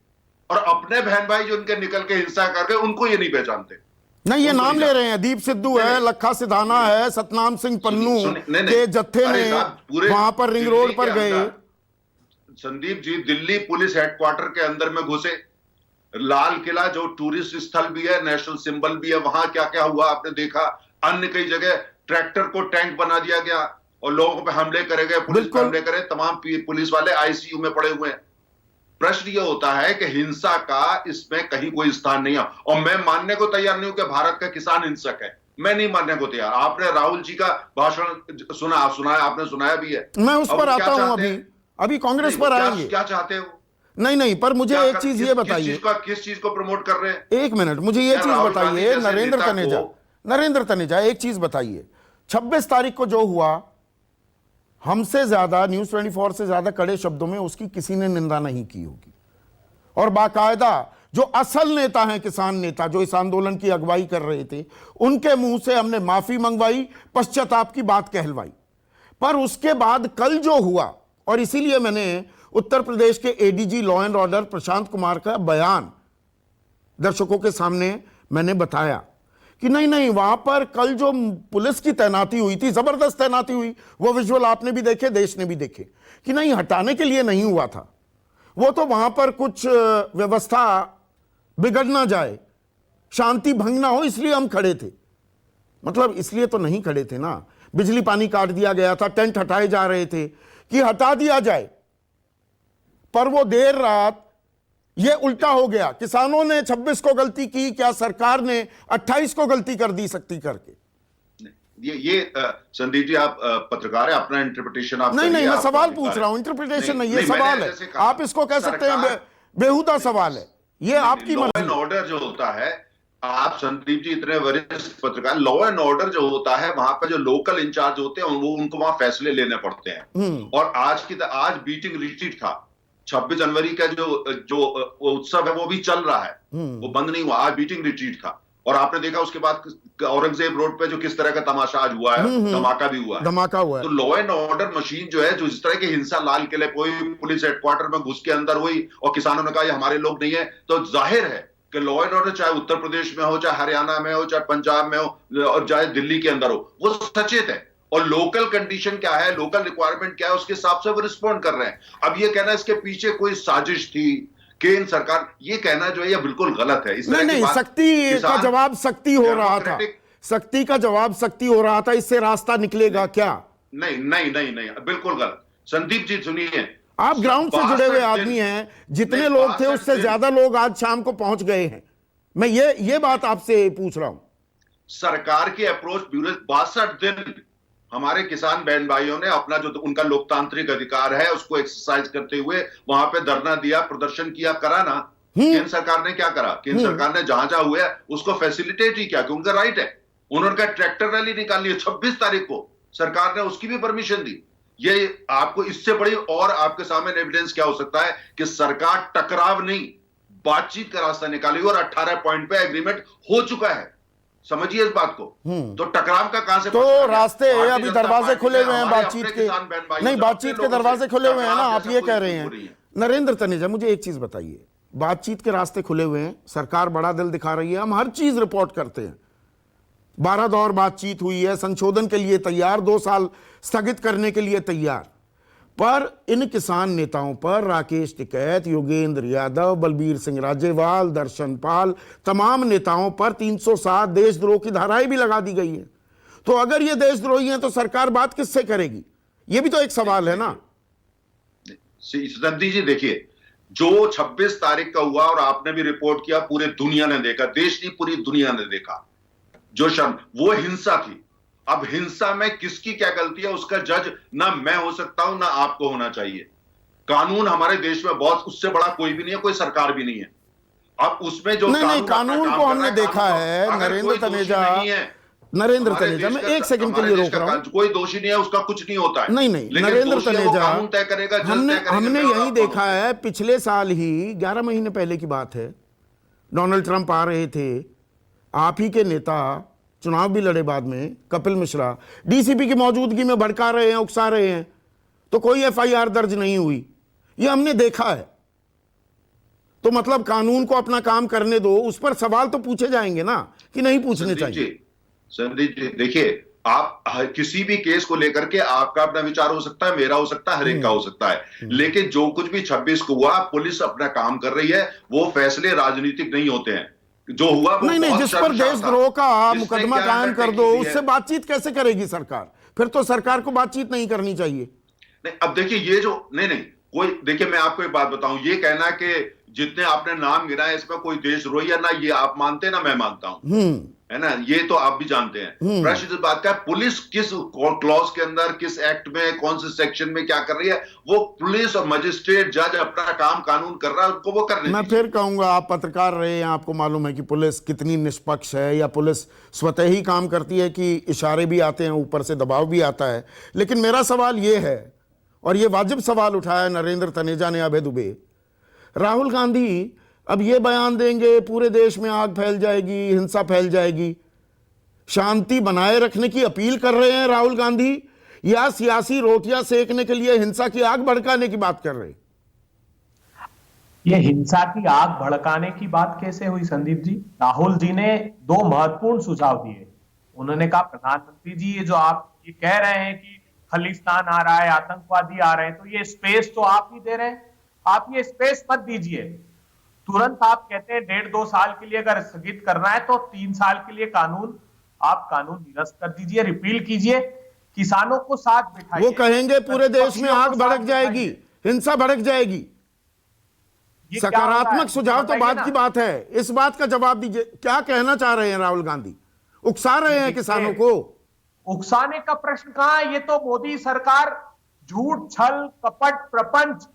और अपने बहन भाई जो उनके निकल के हिंसा कर गए, उनको ये नहीं पहचानते। नहीं, ये नाम ले रहे हैं, दीप सिद्धू है, लखा सिधाना है, सतनाम सिंह पन्नू के जत्थे ने वहां पर रिंग रोड पर गए। संदीप जी, दिल्ली पुलिस हेडक्वार्टर के अंदर में घुसे, लाल किला जो टूरिस्ट स्थल भी है, नेशनल सिंबल भी है, वहां क्या क्या हुआ आपने देखा। अन्य कई जगह ट्रैक्टर को टैंक बना दिया गया और लोगों पे हमले करे गए, पुलिस पे हमले करे, तमाम पुलिस वाले आईसीयू में पड़े हुए हैं। प्रश्न यह होता है कि हिंसा का इसमें कहीं कोई स्थान नहीं है। और मैं मानने को तैयार नहीं हूं कि भारत का किसान हिंसक है, मैं नहीं मानने को तैयार। आपने राहुल जी का भाषण सुना, आपने सुनाया भी है। मैं उस पर आता हूं, अभी कांग्रेस पर आएंगे। क्या चाहते हो? नहीं नहीं, पर मुझे एक चीज ये बताइए, किस चीज को प्रमोट कर रहे हैं? एक मिनट, मुझे ये चीज राहुल गांधी बताइए जैसे नरेंद्र नेता तनेजा, नरेंद्र तनेजा एक चीज बताइए, 26 तारीख को जो हुआ, हमसे ज्यादा, न्यूज 24 से ज्यादा कड़े शब्दों में उसकी किसी ने निंदा नहीं की होगी, और बाकायदा जो असल नेता हैं, किसान नेता जो इस आंदोलन की अगुवाई कर रहे थे, उनके मुंह से हमने माफी मंगवाई, पश्चाताप की बात कहलवाई। पर उसके बाद कल जो हुआ, और इसीलिए मैंने उत्तर प्रदेश के ADG law and order Prashant Kumar का बयान दर्शकों के सामने मैंने बताया कि नहीं नहीं, वहां पर कल जो पुलिस की तैनाती हुई थी, जबरदस्त तैनाती हुई, वो विजुअल आपने भी देखे, देश ने भी देखे, कि नहीं हटाने के लिए नहीं हुआ था, वो तो वहां पर कुछ व्यवस्था बिगड़ ना जाए, शांति भंग ना हो, इसलिए हम खड़े थे। मतलब इसलिए तो नहीं खड़े थे ना, बिजली पानी काट दिया गया था, टेंट हटाए जा रहे थे कि हटा दिया जाए, पर वो देर रात ये उल्टा हो गया। किसानों ने 26 को गलती की, क्या सरकार ने 28 को गलती कर दी सख्ती करके? ये संदीप जी, आप पत्रकार है, अपना इंटरप्रिटेशन आप नहीं नहीं, मैं सवाल पूछ रहा हूं, इंटरप्रिटेशन नहीं, ये सवाल है, आप इसको कह सकते हैं बेहुदा सवाल है, ये आपकी लॉ मर्जी। एंड ऑर्डर जो होता है, आप संदीप जी इतने वरिष्ठ पत्रकार, लॉ एंड ऑर्डर जो होता है, वहां पर जो लोकल इंचार्ज होते हैं वो उनको वहां फैसले लेने पड़ते हैं। और आज बीटिंग रिट्रीट था, 26 जनवरी का जो उत्सव है वो भी चल रहा है, वो बंद नहीं हुआ, आज बीटिंग रिट्रीट था। और आपने देखा उसके बाद औरंगजेब रोड पे जो किस तरह का तमाशा आज हुआ है, धमाका भी हुआ है, धमाका हुआ है। तो लॉ एंड ऑर्डर मशीन जो है, जो इस तरह की हिंसा लाल किले पे हुई, पुलिस हेडक्वार्टर में घुस के अंदर हुई और किसानों ने कहा ये हमारे लोग नहीं है, तो जाहिर है कि लॉ एंड ऑर्डर चाहे उत्तर प्रदेश में हो, चाहे हरियाणा में हो, चाहे पंजाब में हो, और चाहे दिल्ली के अंदर हो, वो सचेत है और लोकल कंडीशन क्या है, लोकल रिक्वायरमेंट क्या है, उसके हिसाब से वो रिस्पॉन्ड कर रहे हैं। अब ये कहना इसके पीछे कोई साजिश थी केंद्र सरकार, ये कहना जो है ये बिल्कुल गलत है। इस नहीं नहीं, सख्ती का जवाब सख्ती हो रहा था, सख्ती का जवाब सख्ती हो रहा था, इससे रास्ता निकलेगा क्या? नहीं नहीं नहीं नहीं, बिल्कुल गलत। संदीप जी सुनिए, आप ग्राउंड से जुड़े हुए आदमी हैं, जितने लोग थे उससे ज्यादा लोग आज शाम को पहुंच गए हैं, मैं ये बात आपसे पूछ रहा हूं। सरकार की अप्रोच 62 दिन हमारे किसान बहन भाइयों ने अपना जो उनका लोकतांत्रिक अधिकार है उसको एक्सरसाइज करते हुए वहां पे धरना दिया, प्रदर्शन किया, करा ना। केंद्र सरकार ने क्या करा? केंद्र सरकार ने जहां जहां हुआ उसको फैसिलिटेट ही किया, क्योंकि उनका राइट है। उन्होंने कहा ट्रैक्टर रैली निकालनी है 26 तारीख को, सरकार ने उसकी भी परमिशन दी। ये आपको इससे बड़ी और आपके सामने एविडेंस क्या हो सकता है कि सरकार टकराव नहीं, बातचीत का रास्ता निकाली और 18 पॉइंट पे एग्रीमेंट हो चुका है। समझिए इस बात को। तो टकराव का कहां से तो रास्ते अभी दरवाजे खुले हुए हैं बातचीत के, नहीं बातचीत के दरवाजे खुले हुए हैं ना, आप ये कह रहे हैं। नरेंद्र तनेजा मुझे एक चीज बताइए, बातचीत के रास्ते खुले हुए हैं, सरकार बड़ा दिल दिखा रही है, हम हर चीज रिपोर्ट करते हैं, 12 दौर बातचीत हुई है, संशोधन के लिए तैयार, 2 साल स्थगित करने के लिए तैयार, पर इन किसान नेताओं पर राकेश टिकैत, योगेंद्र यादव, बलबीर सिंह राजेवाल, दर्शन पाल, तमाम नेताओं पर 307 देशद्रोह की धाराएं भी लगा दी गई है। तो अगर ये देशद्रोही हैं तो सरकार बात किससे करेगी? ये भी तो एक सवाल है ना। संदीप जी देखिए, जो 26 तारीख का हुआ और आपने भी रिपोर्ट किया, पूरे दुनिया ने देखा, देश नहीं पूरी दुनिया ने देखा, जो वो हिंसा थी। अब हिंसा में किसकी क्या गलती है उसका जज ना मैं हो सकता हूं ना आपको होना चाहिए। कानून हमारे देश में बहुत, उससे बड़ा कोई भी नहीं है, कोई सरकार भी नहीं है। अब उसमें जो नहीं कानून को हमने देखा है नरेंद्र तनेजा, नरेंद्र तनेजा मैं एक सेकंड के लिए रोक रहा हूं, कोई दोषी नहीं है, उसका कुछ नहीं होता है। नहीं नरेंद्र तनेजा, तय करेगा, हमने यही देखा है, पिछले साल ही 11 महीने पहले की बात है, डोनाल्ड ट्रंप आ रहे थे, आप ही के नेता चुनाव भी लड़े बाद में, कपिल मिश्रा डीसीपी की मौजूदगी में भड़का रहे हैं, उकसा रहे हैं, तो कोई एफआईआर दर्ज नहीं हुई, ये हमने देखा है। तो मतलब कानून को अपना काम करने दो, उस पर सवाल तो पूछे जाएंगे ना कि नहीं पूछने चाहिए। संदीप जी देखिए, आप किसी भी केस को लेकर के आपका अपना विचार हो सकता है, मेरा हो सकता है, हर एक का हो सकता है, लेकिन जो कुछ भी 26 को हुआ, पुलिस अपना काम कर रही है, वो फैसले राजनीतिक नहीं होते हैं। जो हुआ वो नहीं जिस पर देशद्रोह का मुकदमा कायम कर दो, उससे बातचीत कैसे करेगी सरकार? फिर तो सरकार को बातचीत नहीं करनी चाहिए। नहीं अब देखिए, ये जो नहीं कोई, देखिए मैं आपको एक बात बताऊं, ये कहना कि जितने आपने नाम गिनाए इसमें कोई देशद्रोही है ना, ये आप मानते ना मैं मानता हूं। है ना, ये तो आप भी जानते हैं। प्रश्न इस बात का है पुलिस किस क्लॉज के अंदर, किस एक्ट में, कौन से सेक्शन में क्या कर रही है, वो पुलिस और मजिस्ट्रेट जज अपना काम कानून कर रहा है, उनको वो करने मैं दीजिए। फिर कहूंगा, आप पत्रकार रहे हैं, आपको मालूम है कि पुलिस कितनी निष्पक्ष है, या पुलिस स्वतः ही काम करती है कि इशारे भी आते हैं, ऊपर से दबाव भी आता है। लेकिन मेरा सवाल ये है, और ये वाजिब सवाल उठाया नरेंद्र तनेजा ने, अभय दुबे, राहुल गांधी अब ये बयान देंगे पूरे देश में आग फैल जाएगी, हिंसा फैल जाएगी, शांति बनाए रखने की अपील कर रहे हैं राहुल गांधी, या सियासी रोटियां सेकने के लिए हिंसा की आग भड़काने की बात कर रहे हैं? ये हिंसा की आग भड़काने की बात कैसे हुई संदीप जी? राहुल जी ने दो महत्वपूर्ण सुझाव दिए। उन्होंने कहा प्रधानमंत्री जी, ये जो आप ये कह रहे हैं कि खलिस्तान आ रहा है, आतंकवादी आ रहे हैं, तो ये स्पेस तो आप ही दे रहे हैं, आप ये स्पेस मत दीजिए। तुरंत आप कहते हैं 1.5-2 साल के लिए अगर स्थगित करना है तो 3 साल के लिए आप कानून निरस्त कर दीजिए, रिपील कीजिए, किसानों को साथ बिठाइए। वो कहेंगे पूरे देश में आग भड़क जाएगी, हिंसा भड़क जाएगी। सकारात्मक सुझाव तो बाद की बात है, इस बात का जवाब दीजिए, क्या कहना चाह रहे हैं राहुल गांधी? उकसा रहे हैं किसानों को? उकसाने का प्रश्न कहां है? ये तो मोदी सरकार झूठ, छल, कपट, प्रपंच,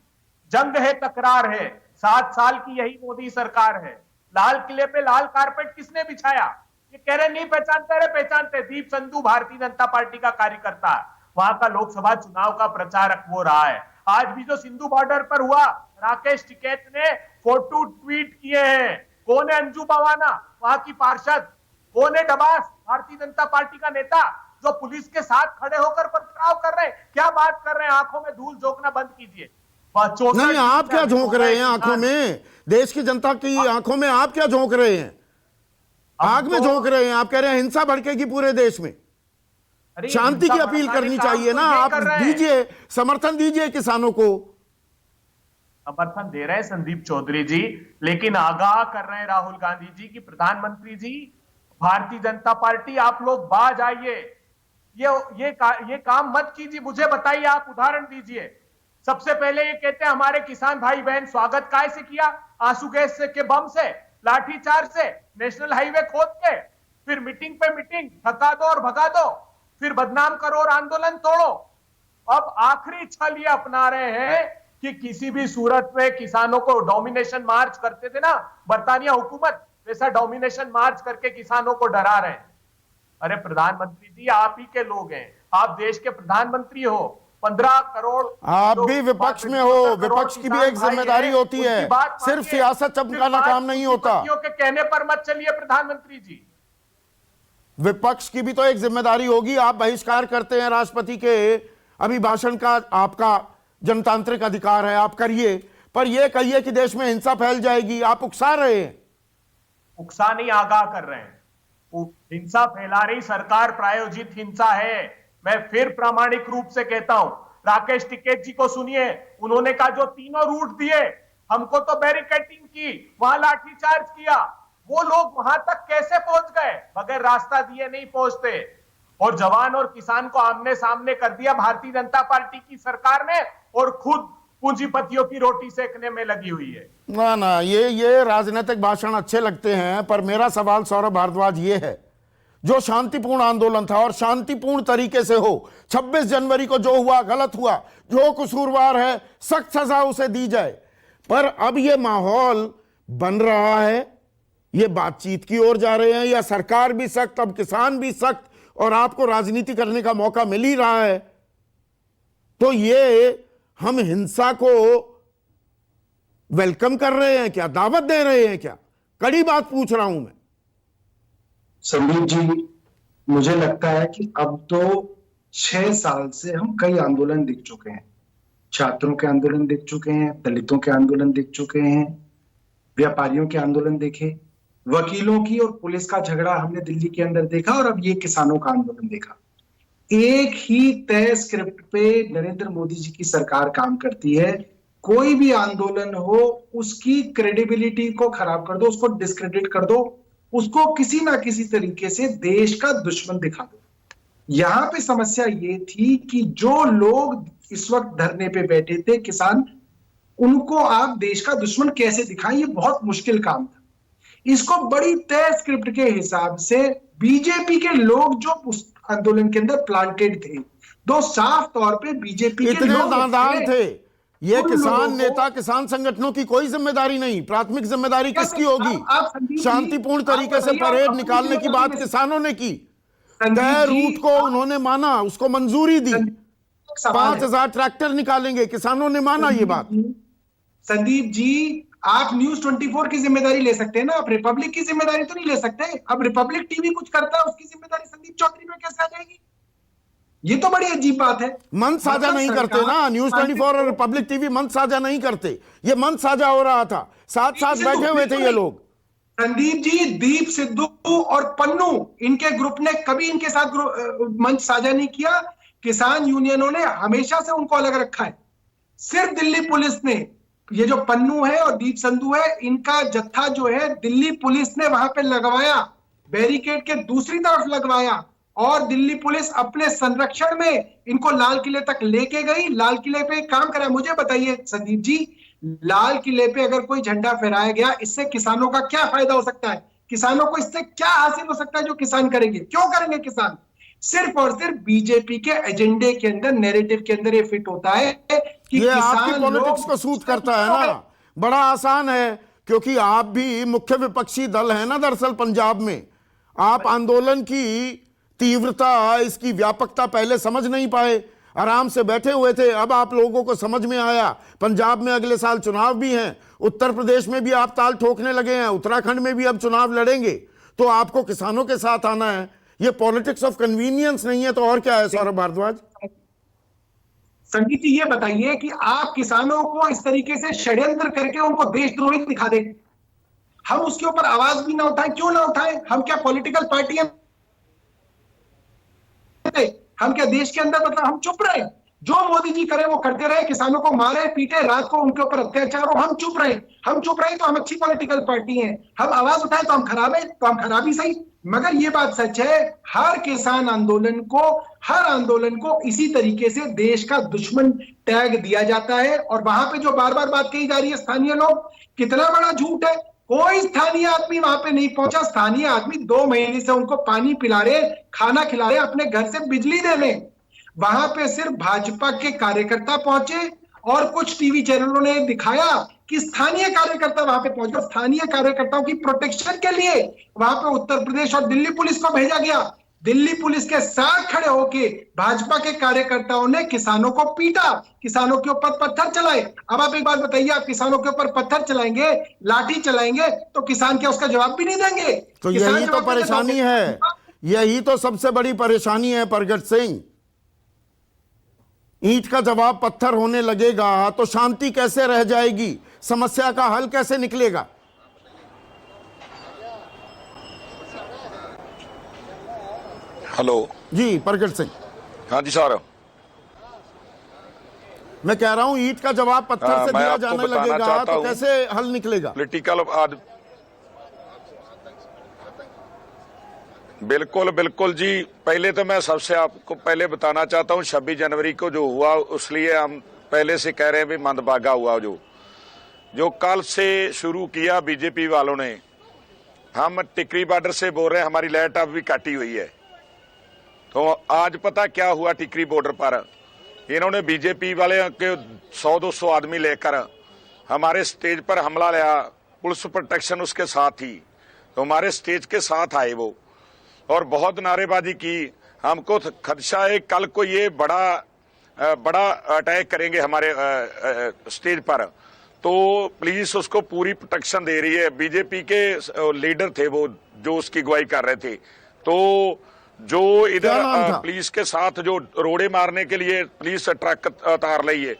जंग है, तकरार है। 7 साल की यही मोदी सरकार है। लाल किले पे लाल कारपेट किसने बिछाया? ये कह रहे नहीं पहचानते, रहे पहचानते। दीप संधू भारतीय जनता पार्टी का कार्यकर्ता, वहां का लोकसभा चुनाव का प्रचारक वो रहा है। आज भी जो सिंधु बॉर्डर पर हुआ, राकेश टिकैत ने फोटो ट्वीट किए हैं। कौन है अंजू बवाना, वहां की पार्षद? कौन है डबास, भारतीय जनता पार्टी का नेता, जो पुलिस के साथ खड़े होकर पथराव कर रहे हैं? क्या बात कर रहे हैं? आंखों में धूल झोंकना बंद कीजिए। नहीं, आप क्या झोंक रहे हैं आंखों में? देश की जनता की आंखों में आप क्या झोंक रहे हैं? आग में झोंक रहे हैं। आप कह रहे हैं हिंसा भड़केगी पूरे देश में, शांति की अपील करनी चाहिए ना। आप दीजिए, समर्थन दीजिए किसानों को। समर्थन दे रहे हैं संदीप चौधरी जी, लेकिन आगाह कर रहे हैं राहुल गांधी जी की प्रधानमंत्री जी, भारतीय जनता पार्टी, आप लोग बाज आइए, ये काम मत कीजिए। मुझे बताइए, आप उदाहरण दीजिए। सबसे पहले ये कहते हैं हमारे किसान भाई बहन स्वागत काय से किया? आंसू गैस से के बम से, लाठीचार्ज से, नेशनल हाईवे खोद के, फिर मीटिंग पे मीटिंग, थका दो और भगा दो, फिर बदनाम करो और आंदोलन तोड़ो। अब आखिरी छल ये अपना रहे हैं कि किसी भी सूरत में किसानों को डोमिनेशन मार्च करते थे ना बरतानिया हुकूमत, वैसा डोमिनेशन मार्च करके किसानों को डरा रहे हैं। अरे प्रधानमंत्री जी, आप ही के लोग हैं, आप देश के प्रधानमंत्री हो। 15 करोड़ आप भी विपक्ष में हो, विपक्ष की भी एक जिम्मेदारी होती है, सिर्फ सियासत चमकाना काम नहीं होता। के कहने पर मत चलिए प्रधानमंत्री जी, विपक्ष की भी तो एक जिम्मेदारी होगी। आप बहिष्कार करते हैं राष्ट्रपति के अभिभाषण का, आपका जनतांत्रिक अधिकार है, आप करिए, पर यह कहिए कि देश में हिंसा फैल जाएगी, आप उकसा रहे हैं। उकसा नहीं, आगाह कर रहे हैं। हिंसा फैला रही सरकार प्रायोजित हिंसा है। मैं फिर प्रामाणिक रूप से कहता हूं, राकेश टिकैत जी को सुनिए, उन्होंने कहा जो तीनों रूट दिए, हमको तो बैरिकेडिंग की, वहां लाठीचार्ज किया, वो लोग वहां तक कैसे पहुंच गए? बगैर रास्ता दिए नहीं पहुंचते। और जवान और किसान को आमने सामने कर दिया भारतीय जनता पार्टी की सरकार ने, और खुद पूंजीपतियों की रोटी सेकने में लगी हुई है। ना ना, ये राजनीतिक भाषण अच्छे लगते हैं, पर मेरा सवाल सौरभ भारद्वाज ये है, जो शांतिपूर्ण आंदोलन था और शांतिपूर्ण तरीके से हो, 26 जनवरी को जो हुआ गलत हुआ, जो कसूरवार है सख्त सजा उसे दी जाए, पर अब ये माहौल बन रहा है, ये बातचीत की ओर जा रहे हैं, या सरकार भी सख्त, अब किसान भी सख्त, और आपको राजनीति करने का मौका मिल ही रहा है, तो ये हम हिंसा को वेलकम कर रहे हैं क्या, दावत दे रहे हैं क्या? कड़ी बात पूछ रहा हूं मैं। संदीप जी, मुझे लगता है कि अब तो 6 साल से हम कई आंदोलन देख चुके हैं। छात्रों के आंदोलन देख चुके हैं, दलितों के आंदोलन देख चुके हैं, व्यापारियों के आंदोलन देखे, वकीलों की और पुलिस का झगड़ा हमने दिल्ली के अंदर देखा, और अब ये किसानों का आंदोलन देखा। एक ही तय स्क्रिप्ट पे नरेंद्र मोदी जी की सरकार काम करती है। कोई भी आंदोलन हो, उसकी क्रेडिबिलिटी को खराब कर दो, उसको डिस्क्रेडिट कर दो, उसको किसी ना किसी तरीके से देश का दुश्मन दिखा दो। यहां पे समस्या ये थी कि जो लोग इस वक्त धरने पे बैठे थे, किसान, उनको आप देश का दुश्मन कैसे दिखाएं, ये बहुत मुश्किल काम था। इसको बड़ी तय स्क्रिप्ट के हिसाब से बीजेपी के लोग जो उस आंदोलन के अंदर प्लांटेड थे, दो साफ तौर पे बीजेपी के इतने लोग नादान थे। ये उन किसान लोगों को- नेता, किसान संगठनों की कोई जिम्मेदारी नहीं। प्राथमिक जिम्मेदारी किसकी होगी? आप संदीप जी, शांतिपूर्ण आप तरीके से बताइए, आप परेड अपनी निकालने की बात जिम्मेदारी किसानों ने की। संदीप तय जी, रूट को उन्होंने माना, उसको मंजूरी दी। एक सवाल है। 5000 ट्रैक्टर निकालेंगे, किसानों ने माना ये बात। संदीप जी, आप न्यूज 24 की जिम्मेदारी ले सकते हैं ना, आप रिपब्लिक की जिम्मेदारी तो नहीं ले सकते। अब रिपब्लिक टीवी कुछ करता है, उसकी जिम्मेदारी संदीप चौधरी में कैसे आ जाएगी? ये तो बड़ी अजीब बात है। मन साझा नहीं करते ना, न्यूज 24 और रिपब्लिक टीवी मन साझा नहीं करते। ये मन साझा हो रहा था, साथ साथ बैठे हुए थे ये लोग। संदीप जी, दीप सिद्धू और पन्नू, इनके ग्रुप ने कभी इनके साथ मंच साझा नहीं किया। किसान यूनियनों ने हमेशा से उनको अलग रखा है। सिर्फ दिल्ली पुलिस ने, ये जो पन्नू है और दीप सिद्धू है, इनका जत्था जो है दिल्ली पुलिस ने वहां पे लगवाया, बैरिकेड के दूसरी तरफ लगवाया, और दिल्ली पुलिस अपने संरक्षण में इनको लाल किले तक लेके गई, लाल किले पे काम करा। मुझे बताइए संदीप जी, लाल किले पे अगर कोई झंडा फहराया गया, इससे किसानों का क्या फायदा हो सकता है? किसानों को इससे क्या हासिल हो सकता है जो किसान करेंगे? क्यों करेंगे किसान? सिर्फ और सिर्फ बीजेपी के एजेंडे के अंदर, नैरेटिव के अंदर ये फिट होता है कि ये आपकी किसान पॉलिटिक्स को सूट करता है ना। बड़ा आसान है, क्योंकि आप भी मुख्य विपक्षी दल है ना दरअसल पंजाब में। आप आंदोलन की तीव्रता, इसकी व्यापकता पहले समझ नहीं पाए, आराम से बैठे हुए थे। अब आप लोगों को समझ में आया। पंजाब में अगले साल चुनाव भी हैं, उत्तर प्रदेश में भी आप ताल ठोकने लगे हैं, उत्तराखंड में भी अब चुनाव लड़ेंगे, तो आपको किसानों के साथ आना है। ये पॉलिटिक्स ऑफ कन्वीनियंस नहीं है तो और क्या है सौरभ भारद्वाज? संगीत जी, ये बताइए कि आप किसानों को इस तरीके से षड्यंत्र करके उनको देशद्रोही दिखा दें, हम उसके ऊपर आवाज भी ना उठाएं? क्यों ना उठाएं? हम क्या पॉलिटिकल पार्टी हैं? हम क्या देश के अंदर, मतलब हम चुप रहे? जो मोदी जी करे वो करते रहे, किसानों को मारे पीटे, रात को उनके ऊपर अत्याचार हो, हम चुप रहे? हम चुप रहे तो हम अच्छी पॉलिटिकल पार्टी हैं। हम आवाज उठाएं तो हम खराब है, तो हम खराब ही सही। मगर ये बात सच है, हर किसान आंदोलन को, हर आंदोलन को इसी तरीके से देश का दुश्मन टैग दिया जाता है। और वहां पे जो बार बार बात कही जा रही है स्थानीय लोग, कितना बड़ा झूठ है। कोई स्थानीय आदमी वहां पे नहीं पहुंचा। स्थानीय आदमी 2 महीने से उनको पानी पिला रहे, खाना खिला रहे, अपने घर से बिजली दे रहे। वहां पे सिर्फ भाजपा के कार्यकर्ता पहुंचे, और कुछ टीवी चैनलों ने दिखाया कि स्थानीय कार्यकर्ता वहां पे पहुंचे। स्थानीय कार्यकर्ताओं की प्रोटेक्शन के लिए वहां पे उत्तर प्रदेश और दिल्ली पुलिस को भेजा गया। दिल्ली पुलिस के साथ खड़े होके भाजपा के कार्यकर्ताओं ने किसानों को पीटा, किसानों के ऊपर पत्थर चलाए। अब आप एक बात बताइए, आप किसानों के ऊपर पत्थर चलाएंगे, लाठी चलाएंगे, तो किसान क्या उसका जवाब भी नहीं देंगे? तो यही तो परेशानी है, यही तो सबसे बड़ी परेशानी है प्रगट सिंह। ईंट का जवाब पत्थर होने लगेगा तो शांति कैसे रह जाएगी? समस्या का हल कैसे निकलेगा? हेलो जी प्रगट सिंह। हाँ जी सर, मैं कह रहा हूं ईंट का जवाब पत्थर से दिया जाने लगेगा तो कैसे हल निकलेगा? पॉलिटिकल आज बिल्कुल बिल्कुल जी। पहले तो मैं सबसे आपको पहले बताना चाहता हूं 26 जनवरी को जो हुआ, उसलिए हम पहले से कह रहे हैं भी मंदभागा हुआ। जो कल से शुरू किया बीजेपी वालों ने, हम टिकरी बॉर्डर से बोल रहे हैं, हमारी लाइट अब भी काटी हुई है। तो आज पता क्या हुआ टिकरी बॉर्डर पर, इन्होंने बीजेपी वाले के 100-200 आदमी लेकर हमारे स्टेज पर हमला लिया, पुलिस प्रोटेक्शन उसके साथ ही। तो हमारे स्टेज के साथ आए वो और बहुत नारेबाजी की। हमको खदशा है कल को ये बड़ा अटैक करेंगे हमारे स्टेज पर, तो पुलिस उसको पूरी प्रोटेक्शन दे रही है। बीजेपी के लीडर थे वो जो उसकी अगुवाई कर रहे थे। तो जो इधर पुलिस के साथ जो रोड़े मारने के लिए पुलिस ट्रक उतार रही है,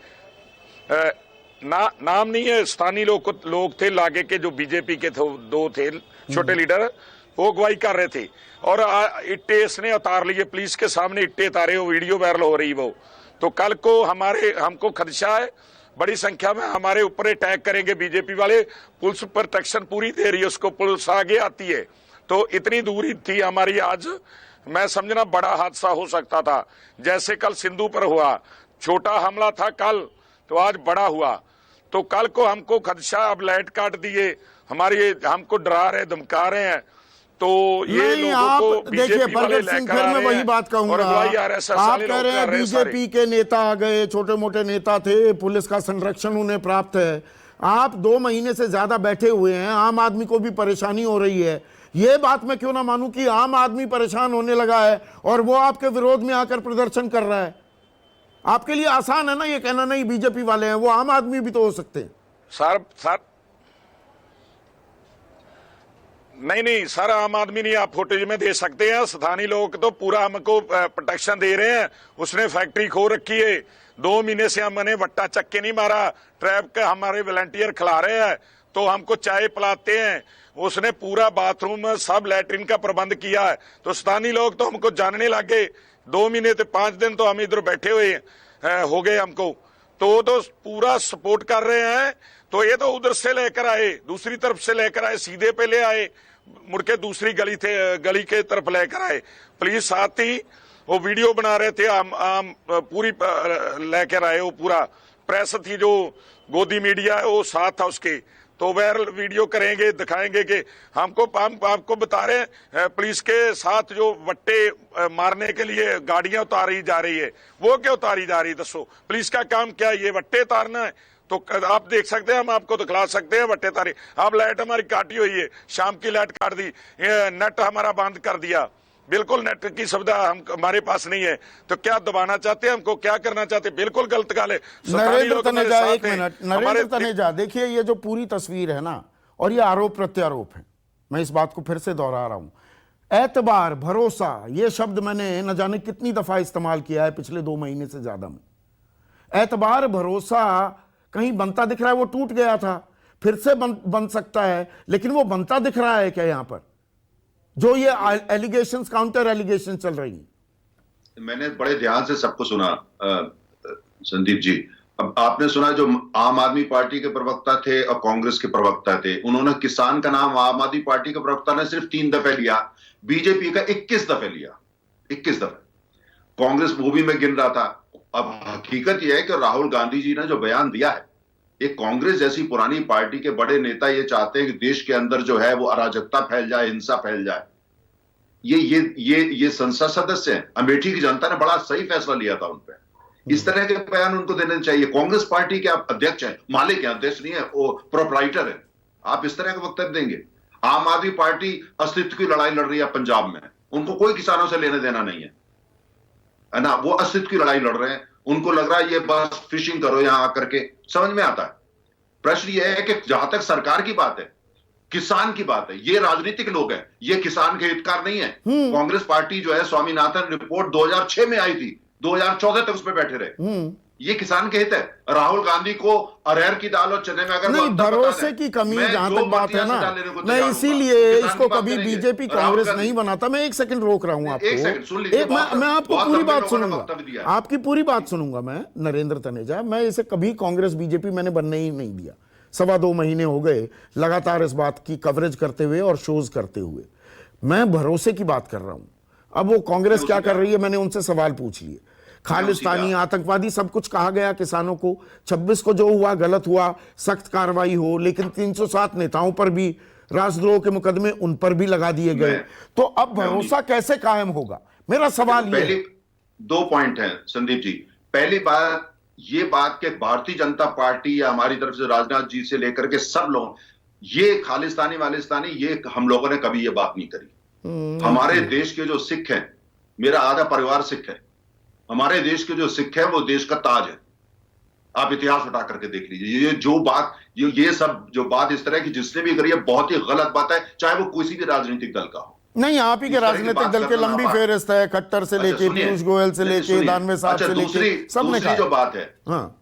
नाम नहीं है, स्थानीय लोग थे लागे के, जो बीजेपी के थे, 2 थे छोटे लीडर, वो अगुवाई कर रहे थे। और इट्टे इसने उतार लिए, पुलिस के सामने इट्टे उतारे, वो वीडियो वायरल हो रही वो। तो कल को हमको खदशा है बड़ी संख्या में हमारे ऊपर अटैक करेंगे बीजेपी वाले। पुलिस प्रोटेक्शन पूरी दे रही है उसको, पुलिस आगे आती है। तो इतनी दूरी थी हमारी, आज मैं समझना बड़ा हादसा हो सकता था। जैसे कल सिंधु पर हुआ, छोटा हमला था कल, तो आज बड़ा हुआ। तो कल को हमको खदशा, अब लाइट काट दिए, हमको डरा रहे, धमका रहे हैं। तो ये नहीं, लोगों आप को देखिए बीजेपी वाले प्रगट सिंह, लेकर फिर आ मैं रहे वही हैं बात कहूंगा। और RSS आप वाले कह लोग रहे हैं कर रहे हैं सारे। बीजेपी के नेता आ गए, छोटे मोटे नेता थे, पुलिस का संरक्षण उन्हें प्राप्त है। आप 2 महीने से ज्यादा बैठे हुए हैं, आम आदमी को भी परेशानी हो रही है। ये बात मैं क्यों ना मानूं कि आम आदमी परेशान होने लगा है और वो आपके विरोध में आकर प्रदर्शन कर रहा है। आपके लिए आसान है ना ये कहना, नहीं बीजेपी वाले हैं, वो आम आदमी भी तो हो सकते हैं। सर नहीं सर, आम आदमी नहीं, आप फुटेज में दे सकते हैं। स्थानीय लोग तो पूरा हमको प्रोटेक्शन दे रहे हैं। उसने फैक्ट्री खो रखी है, 2 महीने से हमने वट्टा चक्के नहीं मारा, ट्रैप का हमारे वॉलंटियर खिला रहे हैं, तो हमको चाय पिलाते हैं। उसने पूरा बाथरूम सब लैट्रिन का प्रबंध किया है। तो स्थानीय लोग तो हमको जानने लगे। 2 महीने से 5 दिन तो हम इधर बैठे हुए हो गए हमको, तो पूरा सपोर्ट कर रहे हैं। तो ये तो उधर से लेकर आए, दूसरी तरफ से लेकर आए, सीधे पे ले आए, मुड़ के दूसरी गली के तरफ लेकर आए। पुलिस साथ थी, वो वीडियो बना रहे थे, आम पूरी लेकर आए। वो पूरा प्रेस थी, जो गोदी मीडिया है वो साथ था उसके। तो वायरल वीडियो करेंगे, दिखाएंगे कि हम आपको बता रहे हैं पुलिस के साथ जो वट्टे मारने के लिए गाड़ियां उतारी जा रही है, वो क्यों उतारी जा रही है? दसो, पुलिस का काम क्या है? ये वट्टे उतारना है? तो आप देख सकते हैं, हम आपको दिखला सकते हैं वट्टे तारी। आप लाइट हमारी काटी हुई है, शाम की लाइट काट दी, नेट हमारा बंद कर दिया, बिल्कुल नेट की सुविधा हमारे पास नहीं है। तो क्या दबाना चाहते हैं हमको, क्या करना चाहते हैं? बिल्कुल गलत गाल है। नरेंद्र तनेजा, एक मिनट, नरेंद्र तनेजा, देखिए ये जो पूरी तस्वीर है ना, और ये आरोप प्रत्यारोप है, मैं इस बात को फिर से दोहरा रहा हूं। एतबार, भरोसा, ये शब्द मैंने न जाने कितनी दफा इस्तेमाल किया है पिछले 2 महीने से ज्यादा में। एतबार, भरोसा कहीं बनता दिख रहा है? वो टूट गया था, फिर से बन सकता है, लेकिन वो बनता दिख रहा है क्या यहां पर, जो ये एलिगेशंस, काउंटर एलिगेशन चल रही है? मैंने बड़े ध्यान से सबको सुना संदीप जी। अब आपने सुना जो आम आदमी पार्टी के प्रवक्ता थे और कांग्रेस के प्रवक्ता थे, उन्होंने किसान का नाम आम आदमी पार्टी के प्रवक्ता ने सिर्फ 3 दफे लिया, बीजेपी का 21 दफे लिया, 21 दफे। कांग्रेस वो भी मैं गिन रहा था। अब हकीकत यह है कि राहुल गांधी जी ने जो बयान दिया है, एक कांग्रेस जैसी पुरानी पार्टी के बड़े नेता ये चाहते हैं कि देश के अंदर जो है वो अराजकता फैल जाए, हिंसा फैल जाए। ये संसद सदस्य हैं। अमेठी की जनता ने बड़ा सही फैसला लिया था उन पे। इस तरह के बयान उनको देने चाहिए। कांग्रेस पार्टी के आप अध्यक्ष हैं, मालिक हैं, अध्यक्ष नहीं है, वो प्रोप्राइटर है। आप इस तरह का वक्तव्य देंगे? आम आदमी पार्टी अस्तित्व की लड़ाई लड़ रही है पंजाब में, उनको कोई किसानों से लेने देना नहीं है ना, वो अस्तित्व की लड़ाई लड़ रहे हैं। उनको लग रहा है ये बस फिशिंग करो यहां आकर के, समझ में आता है। प्रश्न ये है कि जहां तक सरकार की बात है, किसान की बात है, ये राजनीतिक लोग हैं, ये किसान के हितकार नहीं है। कांग्रेस पार्टी जो है, स्वामीनाथन रिपोर्ट 2006 में आई थी, 2014 तक उस पर बैठे रहे। ये किसान के हित है। राहुल गांधी को अरहर की दाल और चने में अगर नहीं, भरोसे की कमी जहां तक बात है ना, मैं इसीलिए इसको कभी बीजेपी कांग्रेस नहीं बनाता। मैं 1 सेकंड रोक रहा हूं आपको, मैं आपको पूरी बात सुनूंगा, आपकी पूरी बात सुनूंगा मैं। नरेंद्र तनेजा, मैं इसे कभी कांग्रेस बीजेपी मैंने बनने ही नहीं दिया। 2.25 महीने हो गए लगातार इस बात की कवरेज करते हुए और शोज करते हुए। मैं भरोसे की बात कर रहा हूं। अब वो कांग्रेस क्या कर रही है, मैंने उनसे सवाल पूछ लिए। खालिस्तानी, आतंकवादी, सब कुछ कहा गया किसानों को। 26 को जो हुआ गलत हुआ, सख्त कार्रवाई हो, लेकिन 307 नेताओं पर भी राजद्रोह के मुकदमे उन पर भी लगा दिए गए। तो अब भरोसा कैसे कायम होगा, मेरा सवाल ये है। 2 पॉइंट हैं संदीप जी। पहली बात ये बात कि भारतीय जनता पार्टी या हमारी तरफ से राजनाथ जी से लेकर के सब लोग, ये खालिस्तानी वालिस्तानी, ये हम लोगों ने कभी ये बात नहीं करी। हमारे देश के जो सिख हैं, मेरा आधा परिवार सिख है, हमारे देश के जो सिख है वो देश का ताज है। आप इतिहास उठा करके देख लीजिए। ये जो बात, ये सब जो बात इस तरह की जिसने भी करी है, बहुत ही गलत बात है, चाहे वो किसी भी राजनीतिक दल का हो। नहीं, आप ही के राजनीतिक दल के लंबी फेहरिस्त है, खट्टर से लेके पीयूष गोयल से लेके दानवे साहब से लेके सबने कहा। जो बात है,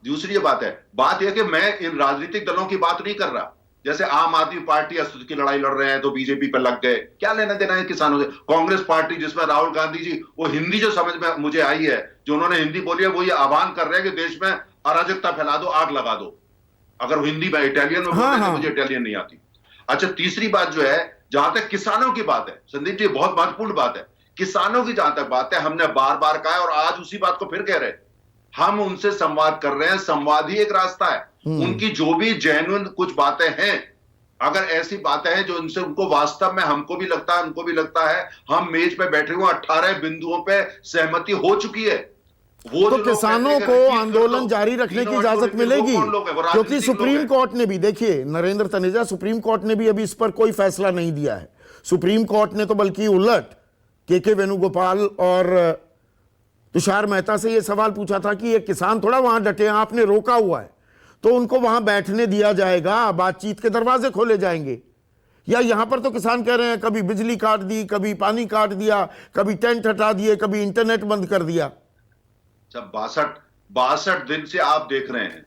दूसरी जो बात है, बात यह कि मैं इन राजनीतिक दलों की बात नहीं कर रहा। जैसे आम आदमी पार्टी अस्तित्व की लड़ाई लड़ रहे हैं तो बीजेपी पर लग गए, क्या लेना देना है किसानों से? कांग्रेस पार्टी जिसमें राहुल गांधी जी, वो हिंदी जो समझ में मुझे आई है, जो उन्होंने हिंदी बोली है, वो ये आह्वान कर रहे हैं कि देश में अराजकता फैला दो, आग लगा दो। अगर हिंदी में इटालियन में बोलते हैं, मुझे इटालियन नहीं आती। अच्छा, तीसरी बात जो है, जहां तक किसानों की बात है संदीप जी, बहुत महत्वपूर्ण बात है। किसानों की जहां तक बात है, हमने बार बार कहा है और आज उसी बात को फिर कह रहे हैं, हम उनसे संवाद कर रहे हैं। संवाद ही एक रास्ता है। उनकी जो भी जेन्युइन कुछ बातें हैं अगर ऐसी बातें हैं जो इनसे उनको वास्तव में हमको भी लगता है हम मेज पे बैठे हुए 18 बिंदुओं पे सहमति हो चुकी है। वो तो किसानों को आंदोलन जारी रखने की इजाजत मिलेगी, क्योंकि सुप्रीम कोर्ट ने भी, देखिए नरेंद्र तनेजा, सुप्रीम कोर्ट ने भी अभी इस पर कोई फैसला नहीं दिया है। सुप्रीम कोर्ट ने तो बल्कि उलट के वेणुगोपाल और तुषार मेहता से यह सवाल पूछा था कि ये किसान थोड़ा वहां डटे हैं, आपने रोका हुआ है तो उनको वहां बैठने दिया जाएगा, बातचीत के दरवाजे खोले जाएंगे। या यहां पर तो किसान कह रहे हैं कभी बिजली काट दी, कभी पानी काट दिया, कभी टेंट हटा दिए, कभी इंटरनेट बंद कर दिया। जब 62 दिन से आप देख रहे हैं,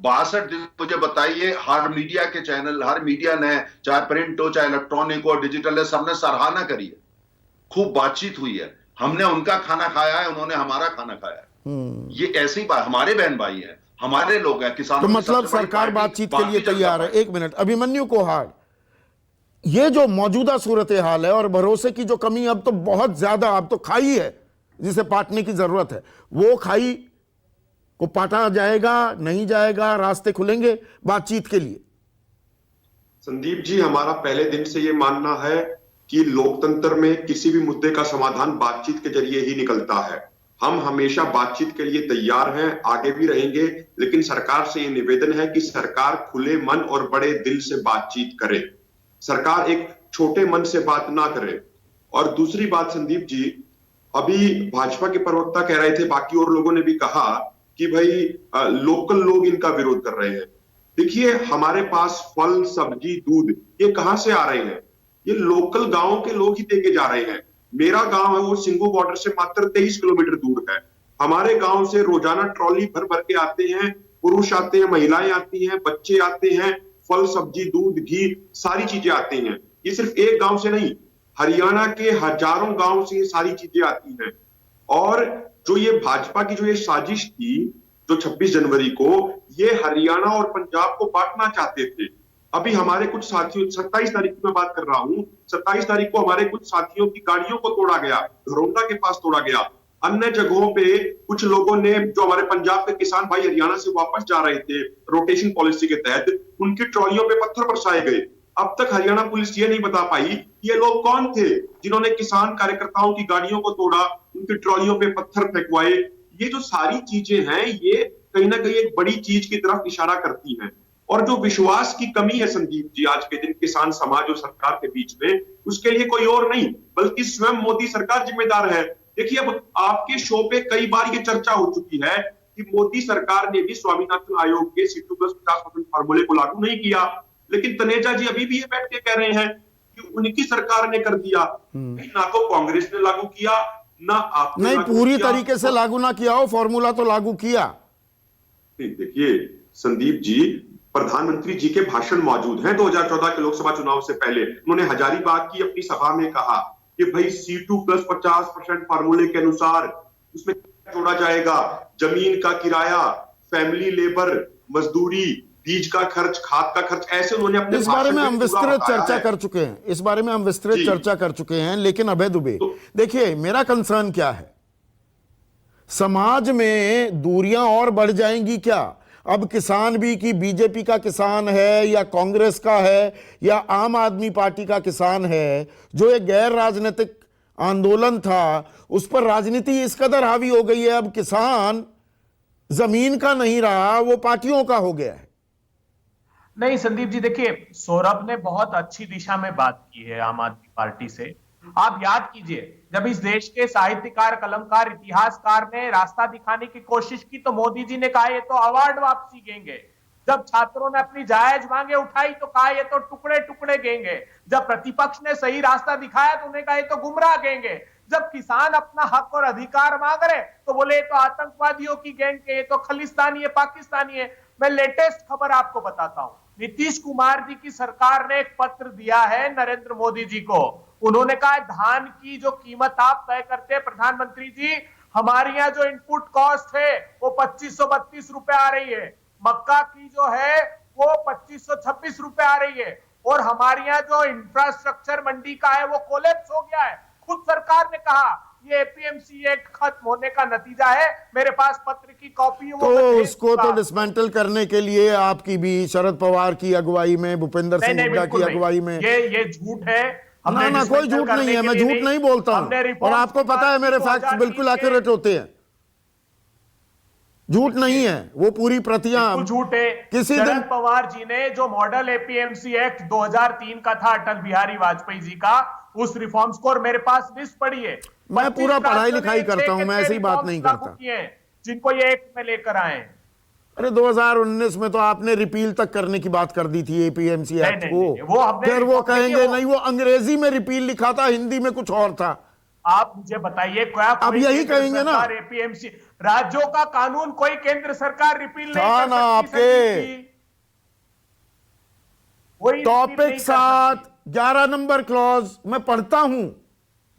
62 दिन मुझे बताइए, हर मीडिया के चैनल, हर मीडिया ने, चाहे प्रिंट हो चाहे इलेक्ट्रॉनिक हो डिजिटल है, सबने सराहना करी है, खूब बातचीत हुई है, हमने उनका खाना खाया है, उन्होंने हमारा खाना खाया है। ये ऐसी बात, हमारे बहन भाई हैं, हमारे लोग हैं, किसानों। तो मतलब सरकार बातचीत के लिए तैयार है। एक मिनट, अभिमन्यु कोहाड़, ये जो मौजूदा सूरत हाल है और भरोसे की जो कमी अब तो बहुत ज्यादा, अब तो खाई है जिसे पाटने की जरूरत है, वो खाई को पाटा जाएगा, नहीं जाएगा, रास्ते खुलेंगे बातचीत के लिए? संदीप जी, हमारा पहले दिन से ये मानना है कि लोकतंत्र में किसी भी मुद्दे का समाधान बातचीत के जरिए ही निकलता है। हम हमेशा बातचीत के लिए तैयार हैं, आगे भी रहेंगे, लेकिन सरकार से ये निवेदन है कि सरकार खुले मन और बड़े दिल से बातचीत करे, सरकार एक छोटे मन से बात ना करे। और दूसरी बात संदीप जी, अभी भाजपा के प्रवक्ता कह रहे थे, बाकी और लोगों ने भी कहा कि भाई लोकल लोग इनका विरोध कर रहे हैं। देखिए, हमारे पास फल, सब्जी, दूध ये कहां से आ रहे हैं? ये लोकल गांव के लोग ही देके जा रहे हैं। मेरा गांव है वो सिंगू बॉर्डर से मात्र 23 किलोमीटर दूर है। हमारे गांव से रोजाना ट्रॉली भर भर के आते हैं, पुरुष आते हैं, महिलाएं आती हैं, बच्चे आते हैं, फल, सब्जी, दूध, घी, सारी चीजें आती हैं। ये सिर्फ एक गांव से नहीं, हरियाणा के हजारों गांव से ये सारी चीजें आती हैं। और जो ये भाजपा की जो ये साजिश थी, जो 26 जनवरी को ये हरियाणा और पंजाब को बांटना चाहते थे। अभी हमारे कुछ साथियों, 27 तारीख की मैं बात कर रहा हूं, 27 तारीख को हमारे कुछ साथियों की गाड़ियों को तोड़ा गया, घरौंडा के पास तोड़ा गया। अन्य जगहों पे कुछ लोगों ने, जो हमारे पंजाब के किसान भाई हरियाणा से वापस जा रहे थे रोटेशन पॉलिसी के तहत, उनकी ट्रॉलियों पे पत्थर बरसाए गए। अब तक हरियाणा पुलिस ये नहीं बता पाई ये लोग कौन थे जिन्होंने किसान कार्यकर्ताओं की गाड़ियों को तोड़ा, उनकी ट्रॉलियों पे पत्थर फेंकवाए। ये जो सारी चीजें हैं, ये कहीं ना कहीं एक बड़ी चीज की तरफ इशारा करती हैं। और जो विश्वास की कमी है संदीप जी आज के दिन किसान समाज और सरकार के बीच में, उसके लिए कोई और नहीं बल्कि स्वयं मोदी सरकार जिम्मेदार है। देखिए, अब आपके शो पे कई बार ये चर्चा हो चुकी है कि मोदी सरकार ने भी स्वामीनाथन आयोग के C2+50% फार्मूले को लागू नहीं किया, लेकिन तनेजा जी अभी भी ये बैठ के कह रहे हैं कि उनकी सरकार ने कर दिया। ना तो कांग्रेस ने लागू किया, ना आप नहीं, पूरी तरीके से लागू ना किया हो, फॉर्मूला तो लागू किया। देखिए संदीप जी, प्रधानमंत्री जी के भाषण मौजूद हैं 2014 के लोकसभा चुनाव से पहले। उन्होंने हजारीबाग की अपनी सभा में कहा कि भाई C2+50% फार्मूले के अनुसार उसमें जोड़ा जाएगा जमीन का किराया, फैमिली लेबर, मजदूरी, बीज का खर्च, खाद का खर्च। ऐसे उन्होंने अपने इस बारे में हम विस्तृत चर्चा कर चुके हैं, इस बारे में हम विस्तृत चर्चा कर चुके हैं। लेकिन अभय दुबे, देखिए मेरा कंसर्न क्या है, समाज में दूरियां और बढ़ जाएंगी क्या? अब किसान भी कि बीजेपी का किसान है या कांग्रेस का है या आम आदमी पार्टी का किसान है, जो एक गैर राजनीतिक आंदोलन था उस पर राजनीति इस कदर हावी हो गई है, अब किसान जमीन का नहीं रहा, वो पार्टियों का हो गया है। नहीं संदीप जी, देखिए सौरभ ने बहुत अच्छी दिशा में बात की है आम आदमी पार्टी से। आप याद कीजिए, जब इस देश के साहित्यकार, कलमकार, इतिहासकार ने रास्ता दिखाने की कोशिश की तो मोदी जी ने कहा ये तो अवार्ड वापसी देंगे। जब छात्रों ने अपनी जायज मांगे उठाई तो कहा ये तो टुकड़े टुकड़े देंगे। जब प्रतिपक्ष ने सही रास्ता दिखाया तो उन्हें कहा ये तो गुमराह देंगे। जब किसान अपना हक और अधिकार मांग रहे तो बोले ये तो आतंकवादियों की गैंग के, ये तो खलिस्तानी है, पाकिस्तानी है। मैं लेटेस्ट खबर आपको बताता हूं, नीतीश कुमार जी की सरकार ने एक पत्र दिया है नरेंद्र मोदी जी को। उन्होंने कहा धान की जो कीमत आप तय करते हैं प्रधानमंत्री जी, हमारे यहाँ जो इनपुट कॉस्ट है वो 2532 रुपए आ रही है, मक्का की जो है वो 2526 रुपए आ रही है, और हमारे यहाँ जो इंफ्रास्ट्रक्चर मंडी का है वो कोलैप्स हो गया है। खुद सरकार ने कहा ये एपीएमसी एक्ट खत्म होने का नतीजा है। मेरे पास पत्र की कॉपी है, तो उसको तो डिसमेंटल करने के लिए आपकी भी, शरद पवार की अगुवाई में, भूपेंद्र सिंह हुड्डा की अगुवाई में, ये झूठ है। ना कोई झूठ नहीं है, मैं झूठ नहीं बोलता हूं, और आपको पता है मेरे फैक्ट्स बिल्कुल एक्यूरेट होते हैं, झूठ नहीं है, वो पूरी प्रतियां झूठ है। किसी दिन शरद पवार जी ने जो मॉडल एपीएमसी एक्ट 2003 का था अटल बिहारी वाजपेयी जी का, उस रिफॉर्म्स को, और मेरे पास लिस्ट पड़ी है, मैं पूरा पढ़ाई लिखाई करता हूं, मैं ऐसी बात नहीं करता, जिनको ये एक्ट में लेकर आए। अरे 2019 में तो आपने रिपील तक करने की बात कर दी थी एपीएमसी एक्ट को, फिर वो कहेंगे नहीं वो अंग्रेजी में रिपील लिखा था, हिंदी में कुछ और था। आप मुझे बताइए, क्या अब यही कहेंगे ना, एपीएमसी राज्यों का कानून कोई केंद्र सरकार रिपील नहीं कर ना आपके टॉपिक 7 11 नंबर क्लॉज मैं पढ़ता हूं,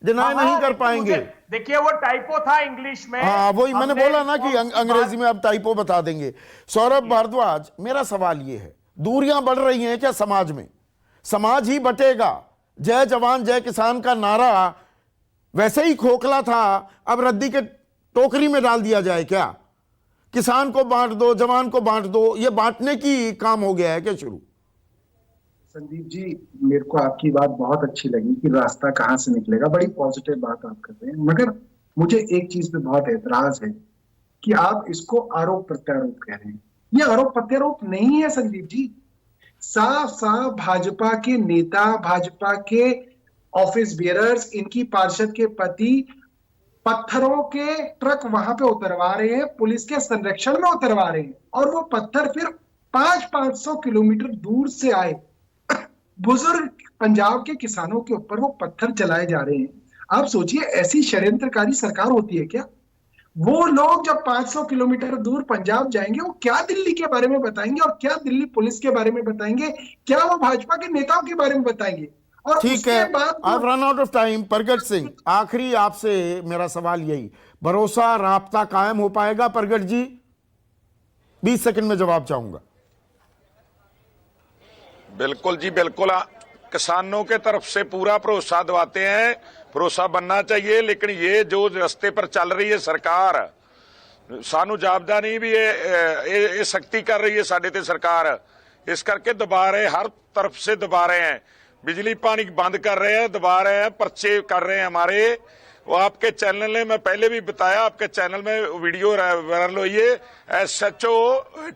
डिनाई नहीं कर पाएंगे। देखिए वो टाइपो था इंग्लिश में, हाँ वही मैंने बोला ना कि अंग्रेजी में अब टाइपो बता देंगे। सौरभ भारद्वाज, मेरा सवाल ये है, दूरियां बढ़ रही हैं क्या समाज में? समाज ही बटेगा। जय जवान जय किसान का नारा वैसे ही खोखला था, अब रद्दी के टोकरी में डाल दिया जाए क्या? किसान को बांट दो, जवान को बांट दो, ये बांटने की काम हो गया है क्या शुरू? संदीप जी, मेरे को आपकी बात बहुत अच्छी लगी कि रास्ता कहां से निकलेगा, बड़ी पॉजिटिव बात आप कर रहे हैं, मगर मुझे एक चीज पे बहुत एतराज है कि आप इसको आरोप प्रत्यारोप कह रहे हैं। ये आरोप प्रत्यारोप नहीं है संदीप जी, साफ साफ भाजपा के नेता, भाजपा के ऑफिस बेयरर्स, इनकी पार्षद के पति पत्थरों के ट्रक वहां पे उतरवा रहे हैं, पुलिस के संरक्षण में उतरवा रहे हैं, और वो पत्थर फिर 500-500 किलोमीटर दूर से आए बुजुर्ग पंजाब के किसानों के ऊपर वो पत्थर चलाए जा रहे हैं। आप सोचिए, ऐसी षड्यंत्रकारी सरकार होती है क्या? वो लोग जब 500 किलोमीटर दूर पंजाब जाएंगे, वो क्या दिल्ली के बारे में बताएंगे, और क्या दिल्ली पुलिस के बारे में बताएंगे, क्या वो भाजपा के नेताओं के बारे में बताएंगे? और ठीक है, I run out of time. प्रगट सिंह, आखिरी आपसे मेरा सवाल यही, भरोसा राब्ता कायम हो पाएगा प्रगट जी? 20 सेकंड में जवाब चाहूंगा। बिल्कुल जी बिल्कुल, किसानों के तरफ से पूरा भरोसा दिवाते हैं, भरोसा बनना चाहिए, लेकिन ये जो रास्ते पर चल रही है सरकार, सानू जापदा नहीं भी ये सख्ती कर रही है साडे ते सरकार, इस करके दबा रहे, हर तरफ से दबा रहे हैं, बिजली पानी बंद कर रहे हैं, दबा रहे हैं, पर्चे कर रहे हैं हमारे। वो आपके चैनल ने, मैं पहले भी बताया, आपके चैनल में वीडियो वायरल हुई है, SHO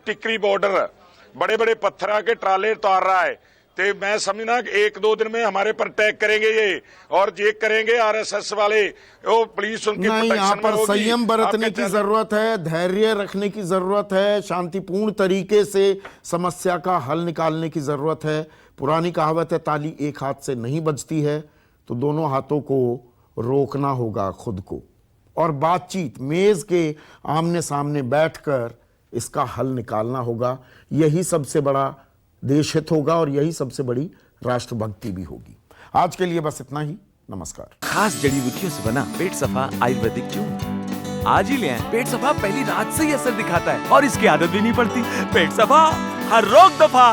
टिकरी बॉर्डर बड़े बड़े पत्थर के ट्राले उतार रहा है, तो मैं समझना 1-2 दिन में हमारे पर अटैक करेंगे ये, और ये करेंगे RSS वाले, वो पुलिस उनके नहीं, यहाँ प्रोटेक्शन में पर होगी। संयम बरतने की जरूरत है, धैर्य रखने की जरूरत है, शांतिपूर्ण तरीके से समस्या का हल निकालने की जरूरत है। पुरानी कहावत है, ताली एक हाथ से नहीं बजती है, तो दोनों हाथों को रोकना होगा खुद को, और बातचीत, मेज के आमने सामने बैठकर इसका हल निकालना होगा। यही सबसे बड़ा देश हित होगा, और यही सबसे बड़ी राष्ट्रभक्ति भी होगी। आज के लिए बस इतना ही, नमस्कार। खास जड़ी बूटियों से बना पेट सफा आयुर्वेदिक चूर्ण आज ही ले आएं। पेट सफा पहली रात से ही असर दिखाता है और इसकी आदत भी नहीं पड़ती। पेट सफा, हर रोग दफा।